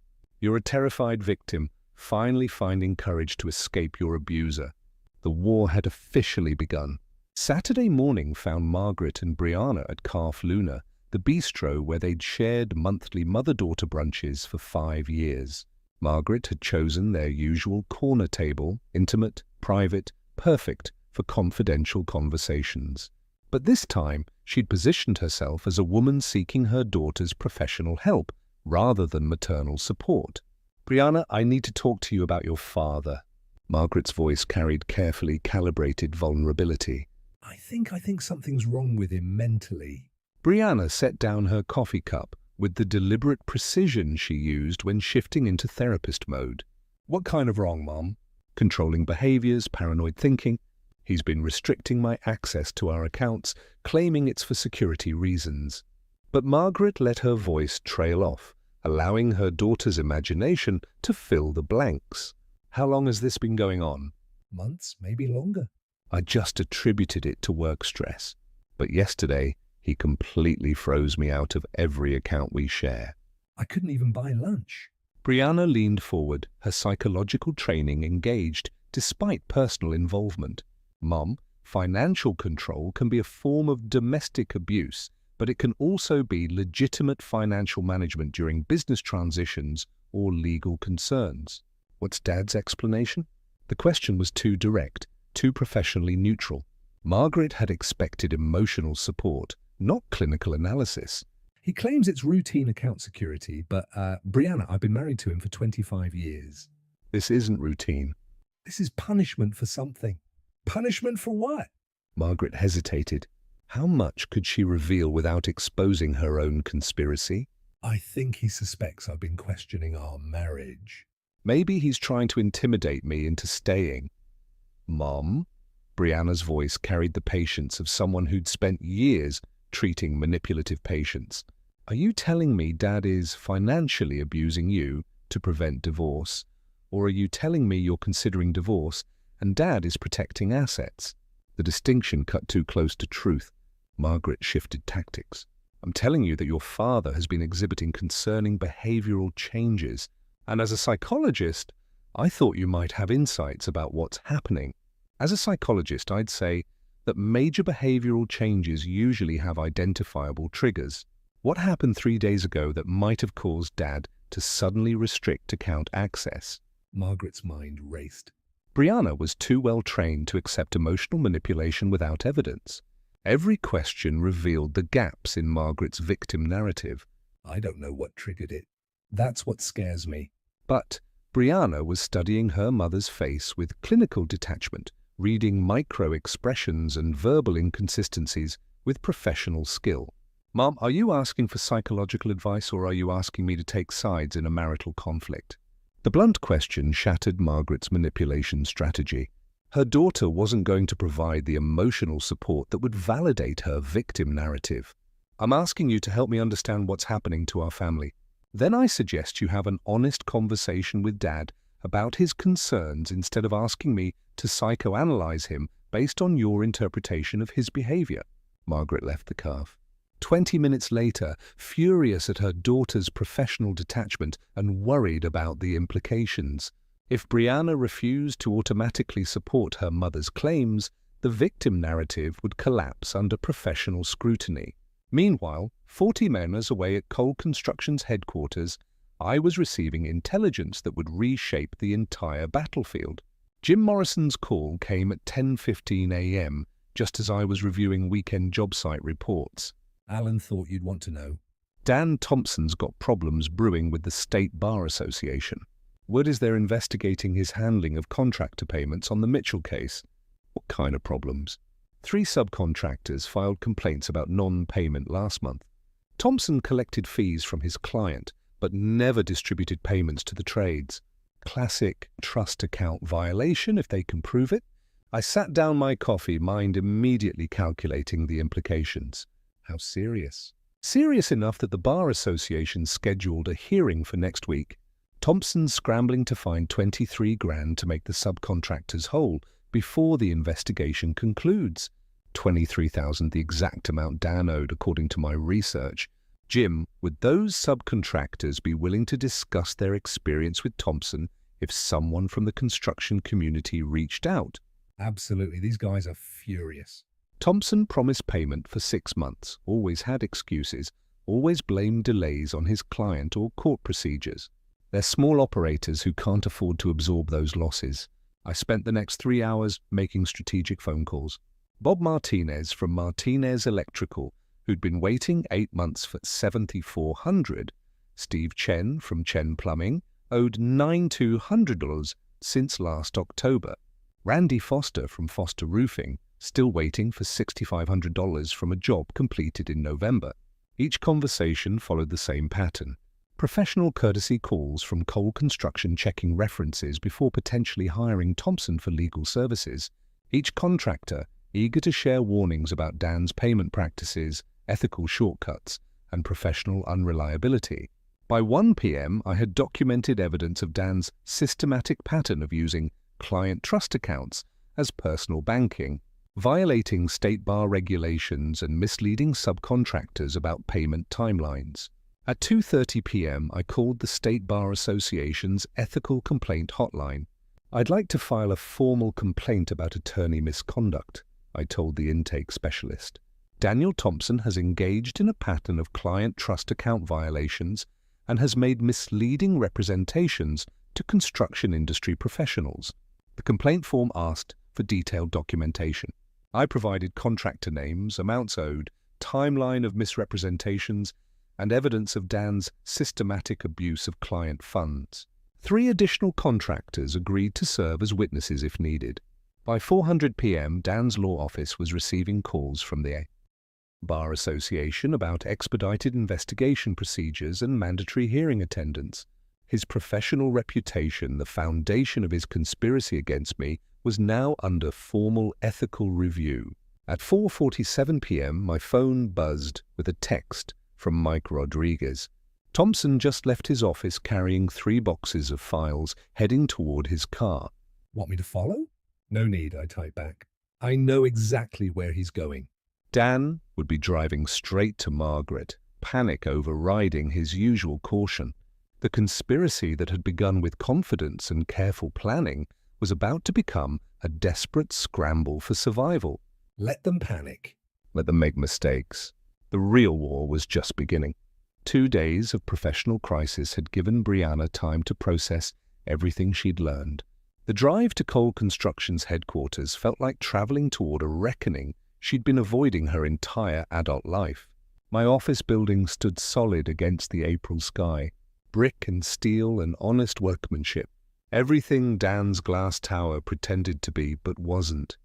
You're a terrified victim, finally finding courage to escape your abuser." The war had officially begun. Saturday morning found Margaret and Brianna at Calf Luna, the bistro where they'd shared monthly mother-daughter brunches for 5 years. Margaret had chosen their usual corner table, intimate, private, perfect for confidential conversations. But this time, she'd positioned herself as a woman seeking her daughter's professional help rather than maternal support. "Brianna, I need to talk to you about your father." Margaret's voice carried carefully calibrated vulnerability. I think something's wrong with him mentally. Brianna set down her coffee cup with the deliberate precision she used when shifting into therapist mode. "What kind of wrong, Mom?" "Controlling behaviors, paranoid thinking. He's been restricting my access to our accounts, claiming it's for security reasons." But Margaret let her voice trail off, allowing her daughter's imagination to fill the blanks. "How long has this been going on?" Months, maybe longer. I just attributed it to work stress. But yesterday, he completely froze me out of every account we share. I couldn't even buy lunch. Brianna leaned forward, her psychological training engaged despite personal involvement. "Mom, financial control can be a form of domestic abuse, but it can also be legitimate financial management during business transitions or legal concerns." What's Dad's explanation? The question was too direct, too professionally neutral. Margaret had expected emotional support, not clinical analysis. He claims it's routine account security, but Brianna, I've been married to him for 25 years. This isn't routine. This is punishment for something. Punishment for what? Margaret hesitated. How much could she reveal without exposing her own conspiracy? I think he suspects I've been questioning our marriage. Maybe he's trying to intimidate me into staying. Mom? Brianna's voice carried the patience of someone who'd spent years treating manipulative patients. Are you telling me Dad is financially abusing you to prevent divorce? Or are you telling me you're considering divorce and Dad is protecting assets? The distinction cut too close to truth. Margaret shifted tactics. I'm telling you that your father has been exhibiting concerning behavioral changes, and as a psychologist, I thought you might have insights about what's happening. As a psychologist, I'd say that major behavioral changes usually have identifiable triggers. What happened 3 days ago that might have caused Dad to suddenly restrict account access? Margaret's mind raced. Brianna was too well trained to accept emotional manipulation without evidence. Every question revealed the gaps in Margaret's victim narrative. I don't know what triggered it. That's what scares me. But Brianna was studying her mother's face with clinical detachment, reading micro-expressions and verbal inconsistencies with professional skill. Mom, are you asking for psychological advice or are you asking me to take sides in a marital conflict? The blunt question shattered Margaret's manipulation strategy. Her daughter wasn't going to provide the emotional support that would validate her victim narrative. I'm asking you to help me understand what's happening to our family. Then I suggest you have an honest conversation with Dad about his concerns instead of asking me to psychoanalyze him based on your interpretation of his behavior. Margaret left the calf. 20 minutes later, furious at her daughter's professional detachment and worried about the implications. If Brianna refused to automatically support her mother's claims, the victim narrative would collapse under professional scrutiny. Meanwhile, 40 minutes away at Cole Construction's headquarters, I was receiving intelligence that would reshape the entire battlefield. Jim Morrison's call came at 10:15 a.m., just as I was reviewing weekend job site reports. Alan thought you'd want to know. Dan Thompson's got problems brewing with the State Bar Association. Word is they're investigating his handling of contractor payments on the Mitchell case. What kind of problems? 3 subcontractors filed complaints about non-payment last month. Thompson collected fees from his client, but never distributed payments to the trades. Classic trust account violation if they can prove it. I sat down my coffee, mind immediately calculating the implications. How serious? Serious enough that the Bar Association scheduled a hearing for next week. Thompson's scrambling to find 23 grand to make the subcontractors whole before the investigation concludes. 23,000, the exact amount Dan owed according to my research. Jim, would those subcontractors be willing to discuss their experience with Thompson if someone from the construction community reached out? Absolutely, these guys are furious. Thompson promised payment for 6 months, always had excuses, always blamed delays on his client or court procedures. They're small operators who can't afford to absorb those losses. I spent the next 3 hours making strategic phone calls. Bob Martinez from Martinez Electrical, who'd been waiting 8 months for $7,400. Steve Chen from Chen Plumbing owed $9,200 since last October. Randy Foster from Foster Roofing, still waiting for $6,500 from a job completed in November. Each conversation followed the same pattern. Professional courtesy calls from Cole Construction checking references before potentially hiring Thompson for legal services. Each contractor eager to share warnings about Dan's payment practices, ethical shortcuts, and professional unreliability. By 1 p.m., I had documented evidence of Dan's systematic pattern of using client trust accounts as personal banking, violating state bar regulations and misleading subcontractors about payment timelines. At 2:30 p.m., I called the State Bar Association's ethical complaint hotline. I'd like to file a formal complaint about attorney misconduct, I told the intake specialist. Daniel Thompson has engaged in a pattern of client trust account violations and has made misleading representations to construction industry professionals. The complaint form asked for detailed documentation. I provided contractor names, amounts owed, timeline of misrepresentations, and evidence of Dan's systematic abuse of client funds. 3 additional contractors agreed to serve as witnesses if needed. By 4:00 p.m., Dan's law office was receiving calls from the Bar Association about expedited investigation procedures and mandatory hearing attendance. His professional reputation, the foundation of his conspiracy against me, was now under formal ethical review. At 4:47 p.m., my phone buzzed with a text from Mike Rodriguez. Thompson just left his office carrying 3 boxes of files, heading toward his car. Want me to follow? No need, I type back. I know exactly where he's going. Dan would be driving straight to Margaret, panic overriding his usual caution. The conspiracy that had begun with confidence and careful planning was about to become a desperate scramble for survival. Let them panic. Let them make mistakes. The real war was just beginning. 2 days of professional crisis had given Brianna time to process everything she'd learned. The drive to Cole Construction's headquarters felt like traveling toward a reckoning she'd been avoiding her entire adult life. My office building stood solid against the April sky, brick and steel and honest workmanship. Everything Dan's glass tower pretended to be but wasn't.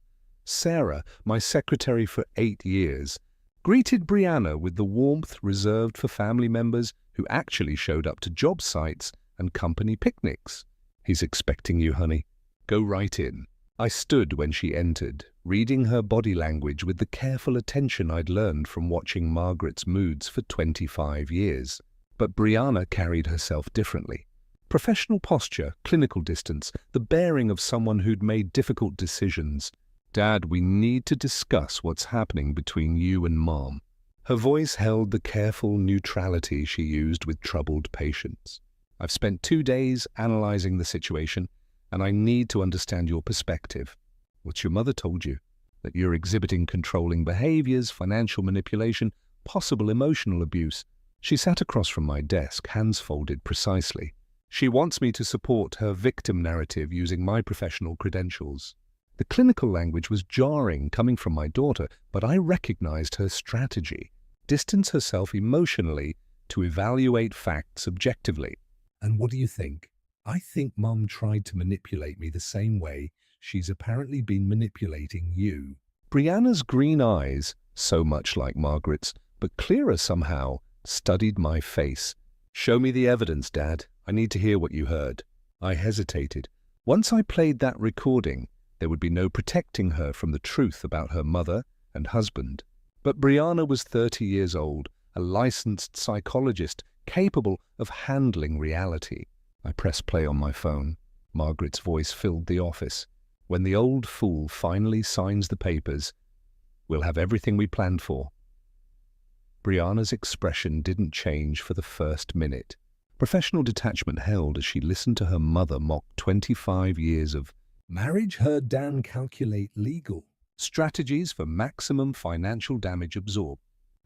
Sarah, my secretary for 8 years, greeted Brianna with the warmth reserved for family members who actually showed up to job sites and company picnics. "He's expecting you, honey. Go right in." I stood when she entered, reading her body language with the careful attention I'd learned from watching Margaret's moods for 25 years. But Brianna carried herself differently. Professional posture, clinical distance, the bearing of someone who'd made difficult decisions. "Dad, we need to discuss what's happening between you and Mom." Her voice held the careful neutrality she used with troubled patience. "I've spent 2 days analyzing the situation, and I need to understand your perspective. What's your mother told you? That you're exhibiting controlling behaviors, financial manipulation, possible emotional abuse." She sat across from my desk, hands folded precisely. "She wants me to support her victim narrative using my professional credentials." The clinical language was jarring coming from my daughter, but I recognized her strategy. Distance herself emotionally to evaluate facts objectively. And what do you think? I think Mum tried to manipulate me the same way she's apparently been manipulating you. Brianna's green eyes, so much like Margaret's, but clearer somehow, studied my face. "Show me the evidence, Dad. I need to hear what you heard." I hesitated. Once I played that recording, there would be no protecting her from the truth about her mother and husband. But Brianna was 30 years old, a licensed psychologist, capable of handling reality. I pressed play on my phone. Margaret's voice filled the office. "When the old fool finally signs the papers, we'll have everything we planned for." Brianna's expression didn't change for the first minute. Professional detachment held as she listened to her mother mock 25 years of Marriage heard Dan calculate legal. strategies for maximum financial damage absorbed,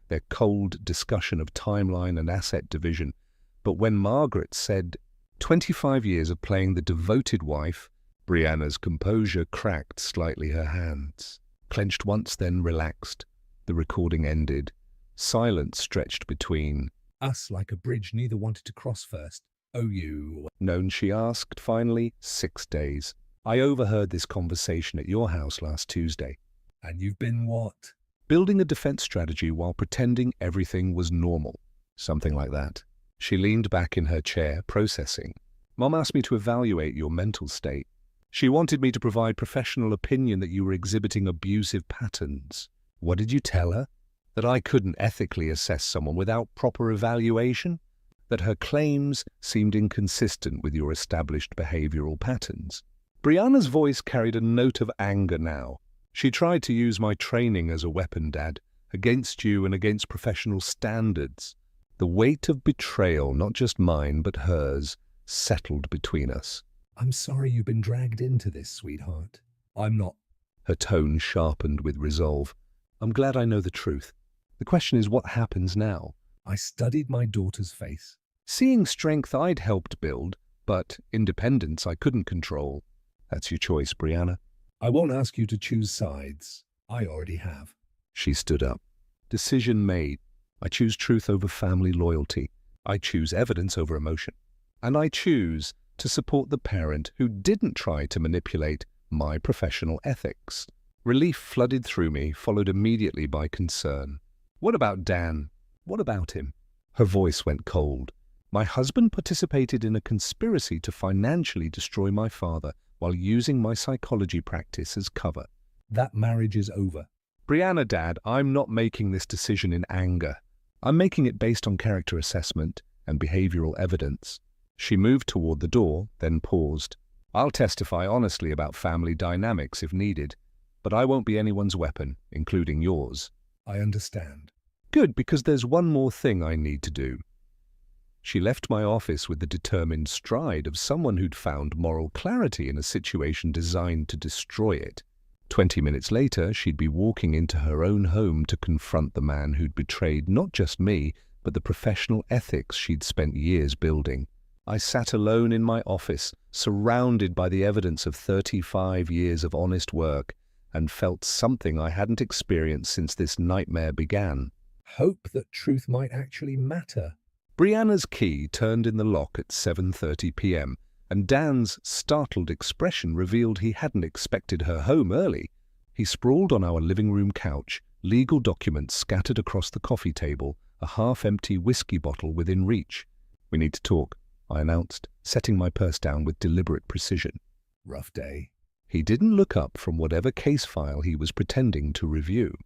their cold discussion of timeline and asset division. But when Margaret said 25 years of playing the devoted wife, Brianna's composure cracked slightly, her hands clenched once, then relaxed. The recording ended. Silence stretched between Us like a bridge neither wanted to cross first. "Oh, you..." known, she asked, finally. 6 days. "I overheard this conversation at your house last Tuesday." "And you've been what?" "Building a defense strategy while pretending everything was normal." Something like that. She leaned back in her chair, processing. "Mom asked me to evaluate your mental state. She wanted me to provide professional opinion that you were exhibiting abusive patterns." "What did you tell her?" "That I couldn't ethically assess someone without proper evaluation. That her claims seemed inconsistent with your established behavioral patterns." Brianna's voice carried a note of anger now. "She tried to use my training as a weapon, Dad, against you and against professional standards." The weight of betrayal, not just mine but hers, settled between us. "I'm sorry you've been dragged into this, sweetheart. I'm not..." Her tone sharpened with resolve. "I'm glad I know the truth. The question is, what happens now?" I studied my daughter's face. Seeing strength I'd helped build, but independence I couldn't control. "That's your choice, Brianna." "I won't ask you to choose sides. I already have." She stood up. "Decision made. I choose truth over family loyalty. I choose evidence over emotion. And I choose to support the parent who didn't try to manipulate my professional ethics." Relief flooded through me, followed immediately by concern. "What about Dan? What about him?" Her voice went cold. "My husband participated in a conspiracy to financially destroy my father while using my psychology practice as cover." "That marriage is over." "Brianna, Dad, I'm not making this decision in anger. I'm making it based on character assessment and behavioral evidence." She moved toward the door, then paused. "I'll testify honestly about family dynamics if needed, but I won't be anyone's weapon, including yours." "I understand." "Good, because there's one more thing I need to do." She left my office with the determined stride of someone who'd found moral clarity in a situation designed to destroy it. 20 minutes later, she'd be walking into her own home to confront the man who'd betrayed not just me, but the professional ethics she'd spent years building. I sat alone in my office, surrounded by the evidence of 35 years of honest work, and felt something I hadn't experienced since this nightmare began. Hope that truth might actually matter. Brianna's key turned in the lock at 7:30 p.m., and Dan's startled expression revealed he hadn't expected her home early. He sprawled on our living room couch, legal documents scattered across the coffee table, a half-empty whiskey bottle within reach. "We need to talk," I announced, setting my purse down with deliberate precision. Rough day. He didn't look up from whatever case file he was pretending to review.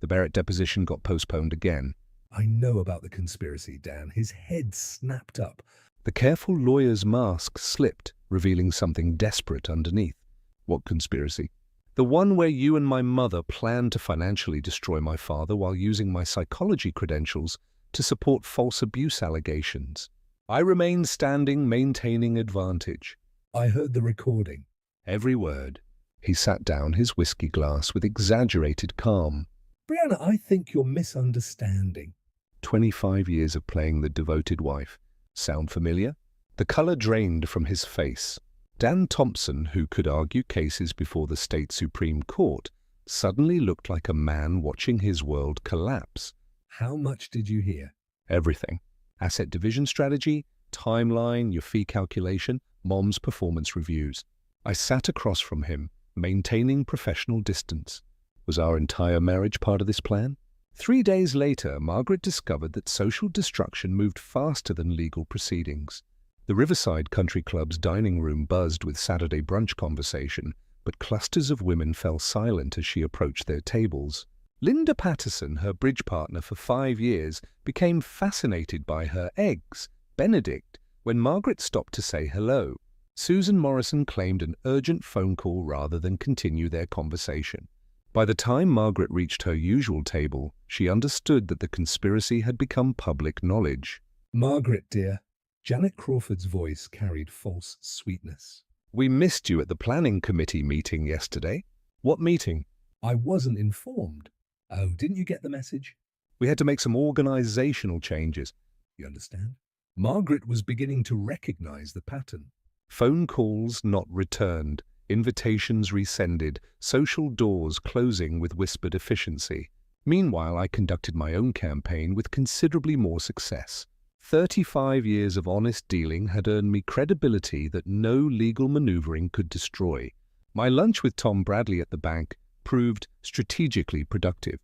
The Barrett deposition got postponed again. "I know about the conspiracy, Dan." His head snapped up. The careful lawyer's mask slipped, revealing something desperate underneath. "What conspiracy?" "The one where you and my mother planned to financially destroy my father while using my psychology credentials to support false abuse allegations." I remained standing, maintaining advantage. "I heard the recording." Every word. He sat down his whiskey glass with exaggerated calm. "Brianna, I think you're misunderstanding." 25 years of playing the devoted wife. Sound familiar? The color drained from his face. Dan Thompson, who could argue cases before the state Supreme Court, suddenly looked like a man watching his world collapse. "How much did you hear?" Everything. Asset division strategy, timeline, your fee calculation, Mom's performance reviews. I sat across from him, maintaining professional distance. Was our entire marriage part of this plan? 3 days later, Margaret discovered that social destruction moved faster than legal proceedings. The Riverside Country Club's dining room buzzed with Saturday brunch conversation, but clusters of women fell silent as she approached their tables. Linda Patterson, her bridge partner for 5 years, became fascinated by her eggs, Benedict, when Margaret stopped to say hello. Susan Morrison claimed an urgent phone call rather than continue their conversation. By the time Margaret reached her usual table, she understood that the conspiracy had become public knowledge. Margaret, dear. Janet Crawford's voice carried false sweetness. We missed you at the planning committee meeting yesterday. What meeting? I wasn't informed. Oh, didn't you get the message? We had to make some organizational changes. You understand? Margaret was beginning to recognize the pattern. Phone calls not returned, invitations rescinded, social doors closing with whispered efficiency. Meanwhile, I conducted my own campaign with considerably more success. 35 years of honest dealing had earned me credibility that no legal maneuvering could destroy. My lunch with Tom Bradley at the bank proved strategically productive.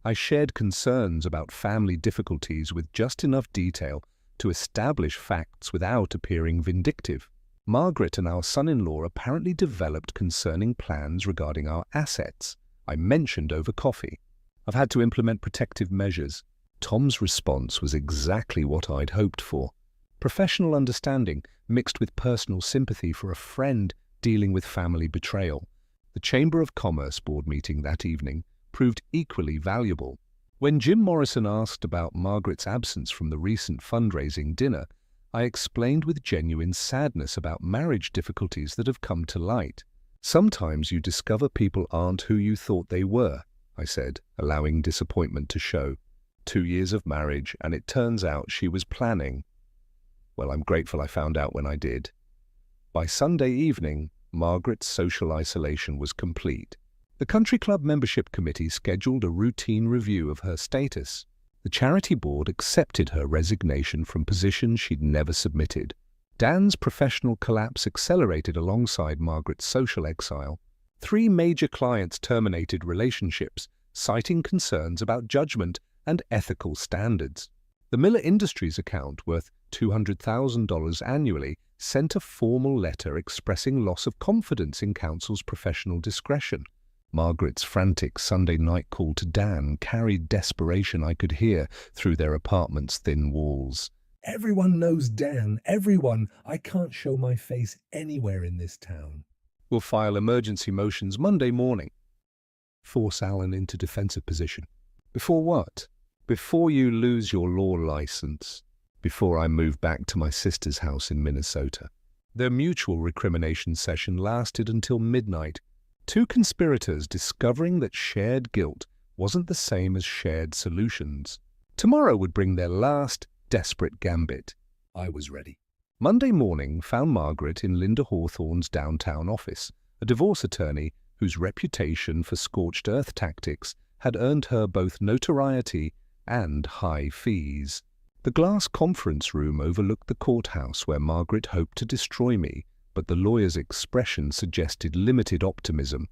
I shared concerns about family difficulties with just enough detail to establish facts without appearing vindictive. Margaret and our son-in-law apparently developed concerning plans regarding our assets. I mentioned over coffee. I've had to implement protective measures. Tom's response was exactly what I'd hoped for. Professional understanding mixed with personal sympathy for a friend dealing with family betrayal. The Chamber of Commerce board meeting that evening proved equally valuable. When Jim Morrison asked about Margaret's absence from the recent fundraising dinner, I explained with genuine sadness about marriage difficulties that have come to light. Sometimes you discover people aren't who you thought they were, I said, allowing disappointment to show. 2 years of marriage, and it turns out she was planning. Well, I'm grateful I found out when I did. By Sunday evening, Margaret's social isolation was complete. The country club membership committee scheduled a routine review of her status. The charity board accepted her resignation from positions she'd never submitted. Dan's professional collapse accelerated alongside Margaret's social exile. 3 major clients terminated relationships, citing concerns about judgment and ethical standards. The Miller Industries account, worth $200,000 annually, sent a formal letter expressing loss of confidence in counsel's professional discretion. Margaret's frantic Sunday night call to Dan carried desperation I could hear through their apartment's thin walls. Everyone knows Dan, everyone. I can't show my face anywhere in this town. We'll file emergency motions Monday morning. Force Alan into defensive position. Before what? Before you lose your law license. Before I move back to my sister's house in Minnesota. Their mutual recrimination session lasted until midnight. 2 conspirators discovering that shared guilt wasn't the same as shared solutions. Tomorrow would bring their last desperate gambit. I was ready. Monday morning found Margaret in Linda Hawthorne's downtown office, a divorce attorney whose reputation for scorched earth tactics had earned her both notoriety and high fees. The glass conference room overlooked the courthouse where Margaret hoped to destroy me, but the lawyer's expression suggested limited optimism.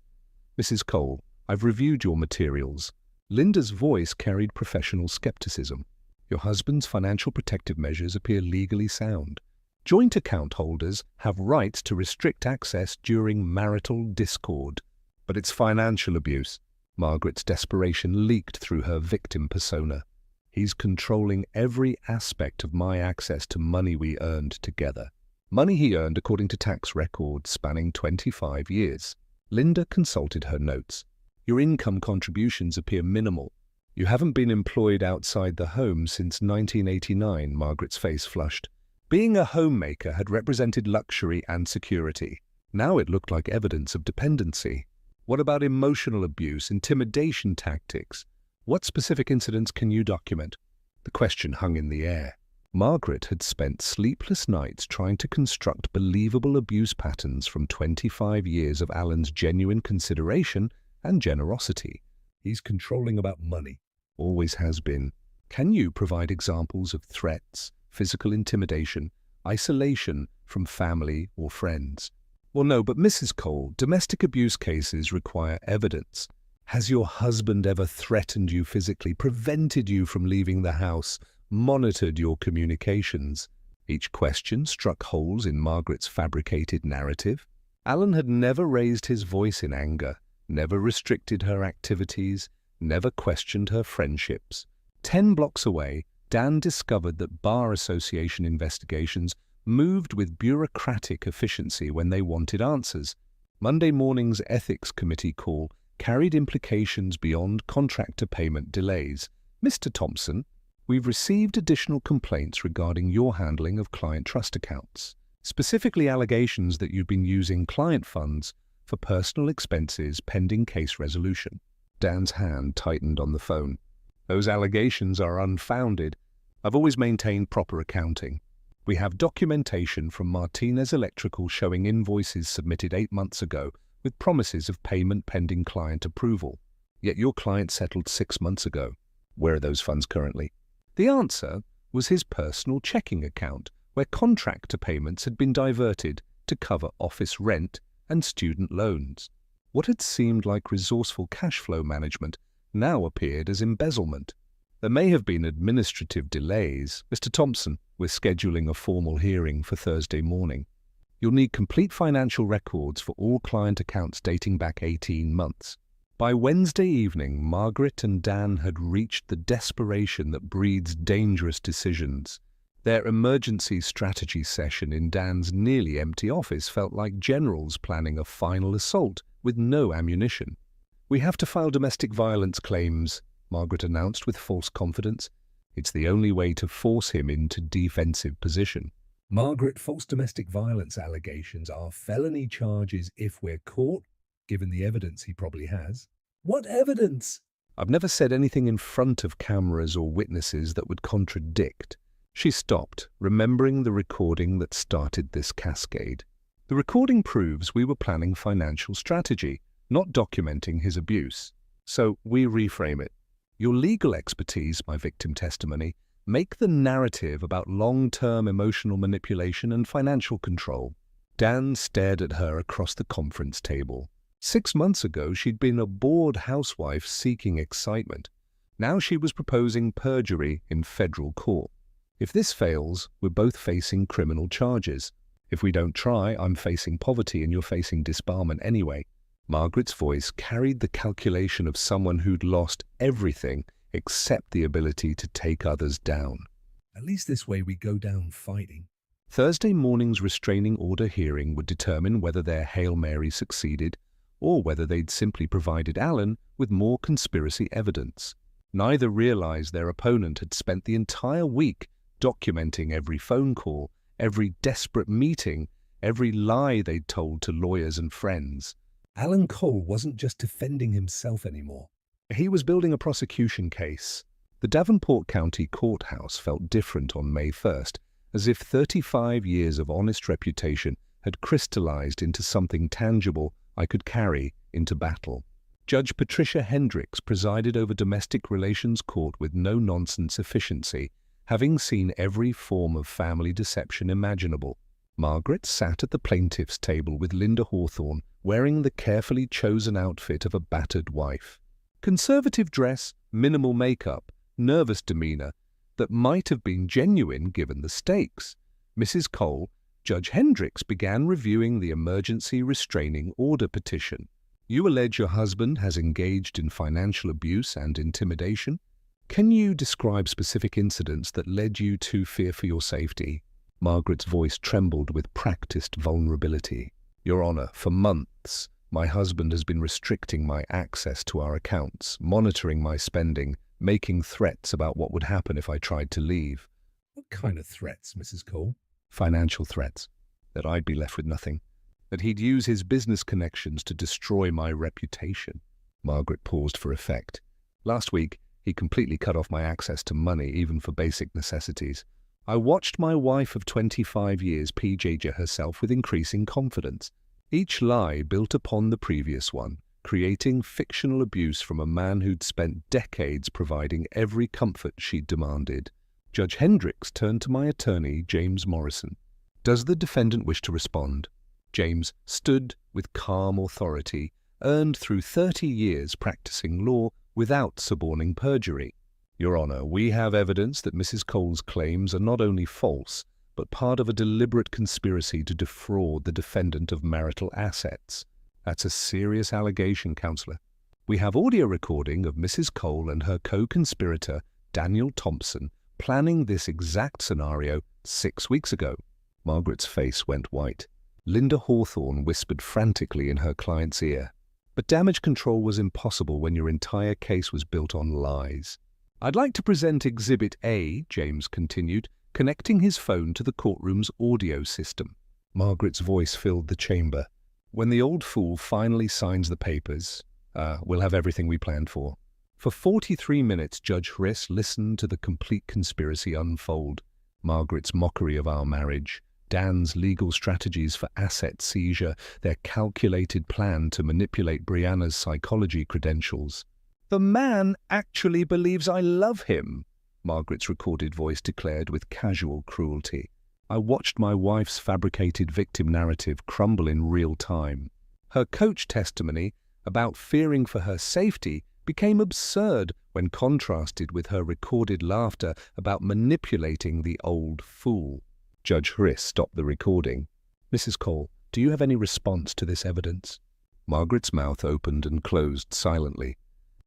Mrs. Cole, I've reviewed your materials. Linda's voice carried professional skepticism. Your husband's financial protective measures appear legally sound. Joint account holders have rights to restrict access during marital discord. But it's financial abuse. Margaret's desperation leaked through her victim persona. He's controlling every aspect of my access to money we earned together. Money he earned according to tax records spanning 25 years. Linda consulted her notes. Your income contributions appear minimal. You haven't been employed outside the home since 1989, Margaret's face flushed. Being a homemaker had represented luxury and security. Now it looked like evidence of dependency. What about emotional abuse, intimidation tactics? What specific incidents can you document? The question hung in the air. Margaret had spent sleepless nights trying to construct believable abuse patterns from 25 years of Alan's genuine consideration and generosity. He's controlling about money. Always has been. Can you provide examples of threats, physical intimidation, isolation from family or friends? Well, no, but Mrs. Cole, domestic abuse cases require evidence. Has your husband ever threatened you physically, prevented you from leaving the house, monitored your communications? Each question struck holes in Margaret's fabricated narrative. Alan had never raised his voice in anger, never restricted her activities, never questioned her friendships. 10 blocks away, Dan discovered that bar association investigations moved with bureaucratic efficiency when they wanted answers. Monday morning's ethics committee call carried implications beyond contractor payment delays. "Mr. Thompson, we've received additional complaints regarding your handling of client trust accounts, specifically allegations that you've been using client funds for personal expenses pending case resolution." Dan's hand tightened on the phone. "Those allegations are unfounded. I've always maintained proper accounting. We have documentation from Martinez Electrical showing invoices submitted 8 months ago with promises of payment pending client approval. Yet your client settled 6 months ago. Where are those funds currently?" The answer was his personal checking account, where contractor payments had been diverted to cover office rent and student loans. What had seemed like resourceful cash flow management now appeared as embezzlement. "There may have been administrative delays. Mr. Thompson, we're scheduling a formal hearing for Thursday morning. You'll need complete financial records for all client accounts dating back 18 months. By Wednesday evening, Margaret and Dan had reached the desperation that breeds dangerous decisions. Their emergency strategy session in Dan's nearly empty office felt like generals planning a final assault with no ammunition. "We have to file domestic violence claims," Margaret announced with false confidence. "It's the only way to force him into defensive position." "Margaret, false domestic violence allegations are felony charges if we're caught, given the evidence he probably has." "What evidence?" "I've never said anything in front of cameras or witnesses that would contradict." She stopped, remembering the recording that started this cascade. "The recording proves we were planning financial strategy, not documenting his abuse. So we reframe it. Your legal expertise, my victim testimony, make the narrative about long-term emotional manipulation and financial control." Dan stared at her across the conference table. 6 months ago, she'd been a bored housewife seeking excitement. Now she was proposing perjury in federal court. "If this fails, we're both facing criminal charges. If we don't try, I'm facing poverty and you're facing disbarment anyway." Margaret's voice carried the calculation of someone who'd lost everything except the ability to take others down. "At least this way we go down fighting." Thursday morning's restraining order hearing would determine whether their Hail Mary succeeded or whether they'd simply provided Alan with more conspiracy evidence. Neither realized their opponent had spent the entire week documenting every phone call, every desperate meeting, every lie they'd told to lawyers and friends. Alan Cole wasn't just defending himself anymore. He was building a prosecution case. The Davenport County Courthouse felt different on May 1st, as if 35 years of honest reputation had crystallized into something tangible I could carry into battle. Judge Patricia Hendricks presided over domestic relations court with no-nonsense efficiency, having seen every form of family deception imaginable. Margaret sat at the plaintiff's table with Linda Hawthorne, wearing the carefully chosen outfit of a battered wife. Conservative dress, minimal makeup, nervous demeanor that might have been genuine given the stakes. Mrs. Cole, Judge Hendricks began reviewing the emergency restraining order petition. "You allege your husband has engaged in financial abuse and intimidation. Can you describe specific incidents that led you to fear for your safety?" Margaret's voice trembled with practiced vulnerability. "Your Honor, for months, my husband has been restricting my access to our accounts, monitoring my spending, making threats about what would happen if I tried to leave." "What kind of threats, Mrs. Cole?" "Financial threats. That I'd be left with nothing. That he'd use his business connections to destroy my reputation." Margaret paused for effect. "Last week, he completely cut off my access to money, even for basic necessities. I watched my wife of 25 years PJJ herself with increasing confidence. Each lie built upon the previous one, creating fictional abuse from a man who'd spent decades providing every comfort she'd demanded." Judge Hendricks turned to my attorney, James Morrison. "Does the defendant wish to respond?" James stood with calm authority, earned through 30 years practicing law without suborning perjury. Your Honour, we have evidence that Mrs. Cole's claims are not only false, but part of a deliberate conspiracy to defraud the defendant of marital assets. That's a serious allegation, Counsellor. We have audio recording of Mrs. Cole and her co-conspirator, Daniel Thompson, planning this exact scenario 6 weeks ago. Margaret's face went white. Linda Hawthorne whispered frantically in her client's ear. But damage control was impossible when your entire case was built on lies. I'd like to present Exhibit A, James continued, connecting his phone to the courtroom's audio system. Margaret's voice filled the chamber. When the old fool finally signs the papers, we'll have everything we planned for. For 43 minutes, Judge Hriss listened to the complete conspiracy unfold. Margaret's mockery of our marriage, Dan's legal strategies for asset seizure, their calculated plan to manipulate Brianna's psychology credentials. The man actually believes I love him, Margaret's recorded voice declared with casual cruelty. I watched my wife's fabricated victim narrative crumble in real time. Her coach testimony about fearing for her safety became absurd when contrasted with her recorded laughter about manipulating the old fool. Judge Hriss stopped the recording. Mrs. Cole, do you have any response to this evidence? Margaret's mouth opened and closed silently.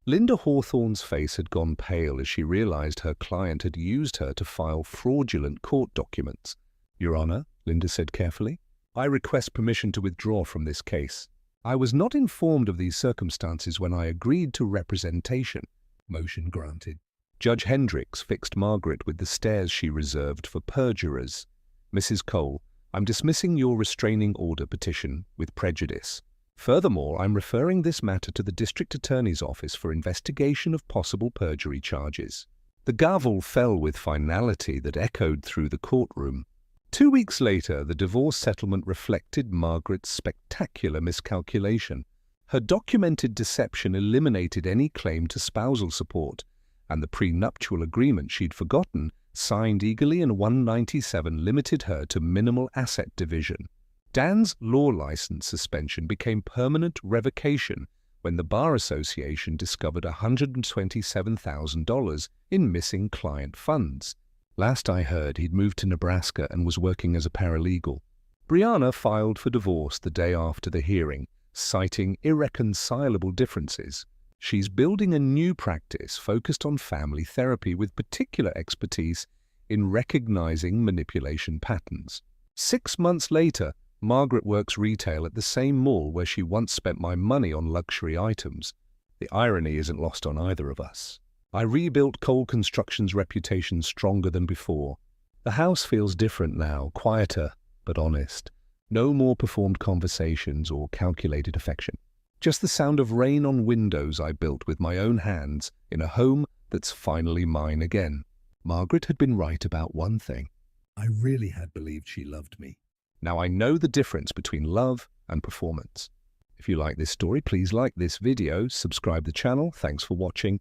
Linda Hawthorne's face had gone pale as she realized her client had used her to file fraudulent court documents. Your Honor, Linda said carefully, I request permission to withdraw from this case. I was not informed of these circumstances when I agreed to representation. Motion granted. Judge Hendricks fixed Margaret with the stares she reserved for perjurers. Mrs. Cole, I'm dismissing your restraining order petition with prejudice. Furthermore, I'm referring this matter to the District Attorney's Office for investigation of possible perjury charges. The gavel fell with finality that echoed through the courtroom. 2 weeks later, the divorce settlement reflected Margaret's spectacular miscalculation. Her documented deception eliminated any claim to spousal support, and the prenuptial agreement she'd forgotten, signed eagerly in 197, limited her to minimal asset division. Dan's law license suspension became permanent revocation when the Bar Association discovered $127,000 in missing client funds. Last I heard, he'd moved to Nebraska and was working as a paralegal. Brianna filed for divorce the day after the hearing, citing irreconcilable differences. She's building a new practice focused on family therapy with particular expertise in recognizing manipulation patterns. 6 months later, Margaret works retail at the same mall where she once spent my money on luxury items. The irony isn't lost on either of us. I rebuilt Cole Construction's reputation stronger than before. The house feels different now, quieter but honest. No more performed conversations or calculated affection. Just the sound of rain on windows I built with my own hands in a home that's finally mine again. Margaret had been right about one thing. I really had believed she loved me. Now I know the difference between love and performance. If you like this story, please like this video, subscribe the channel. Thanks for watching.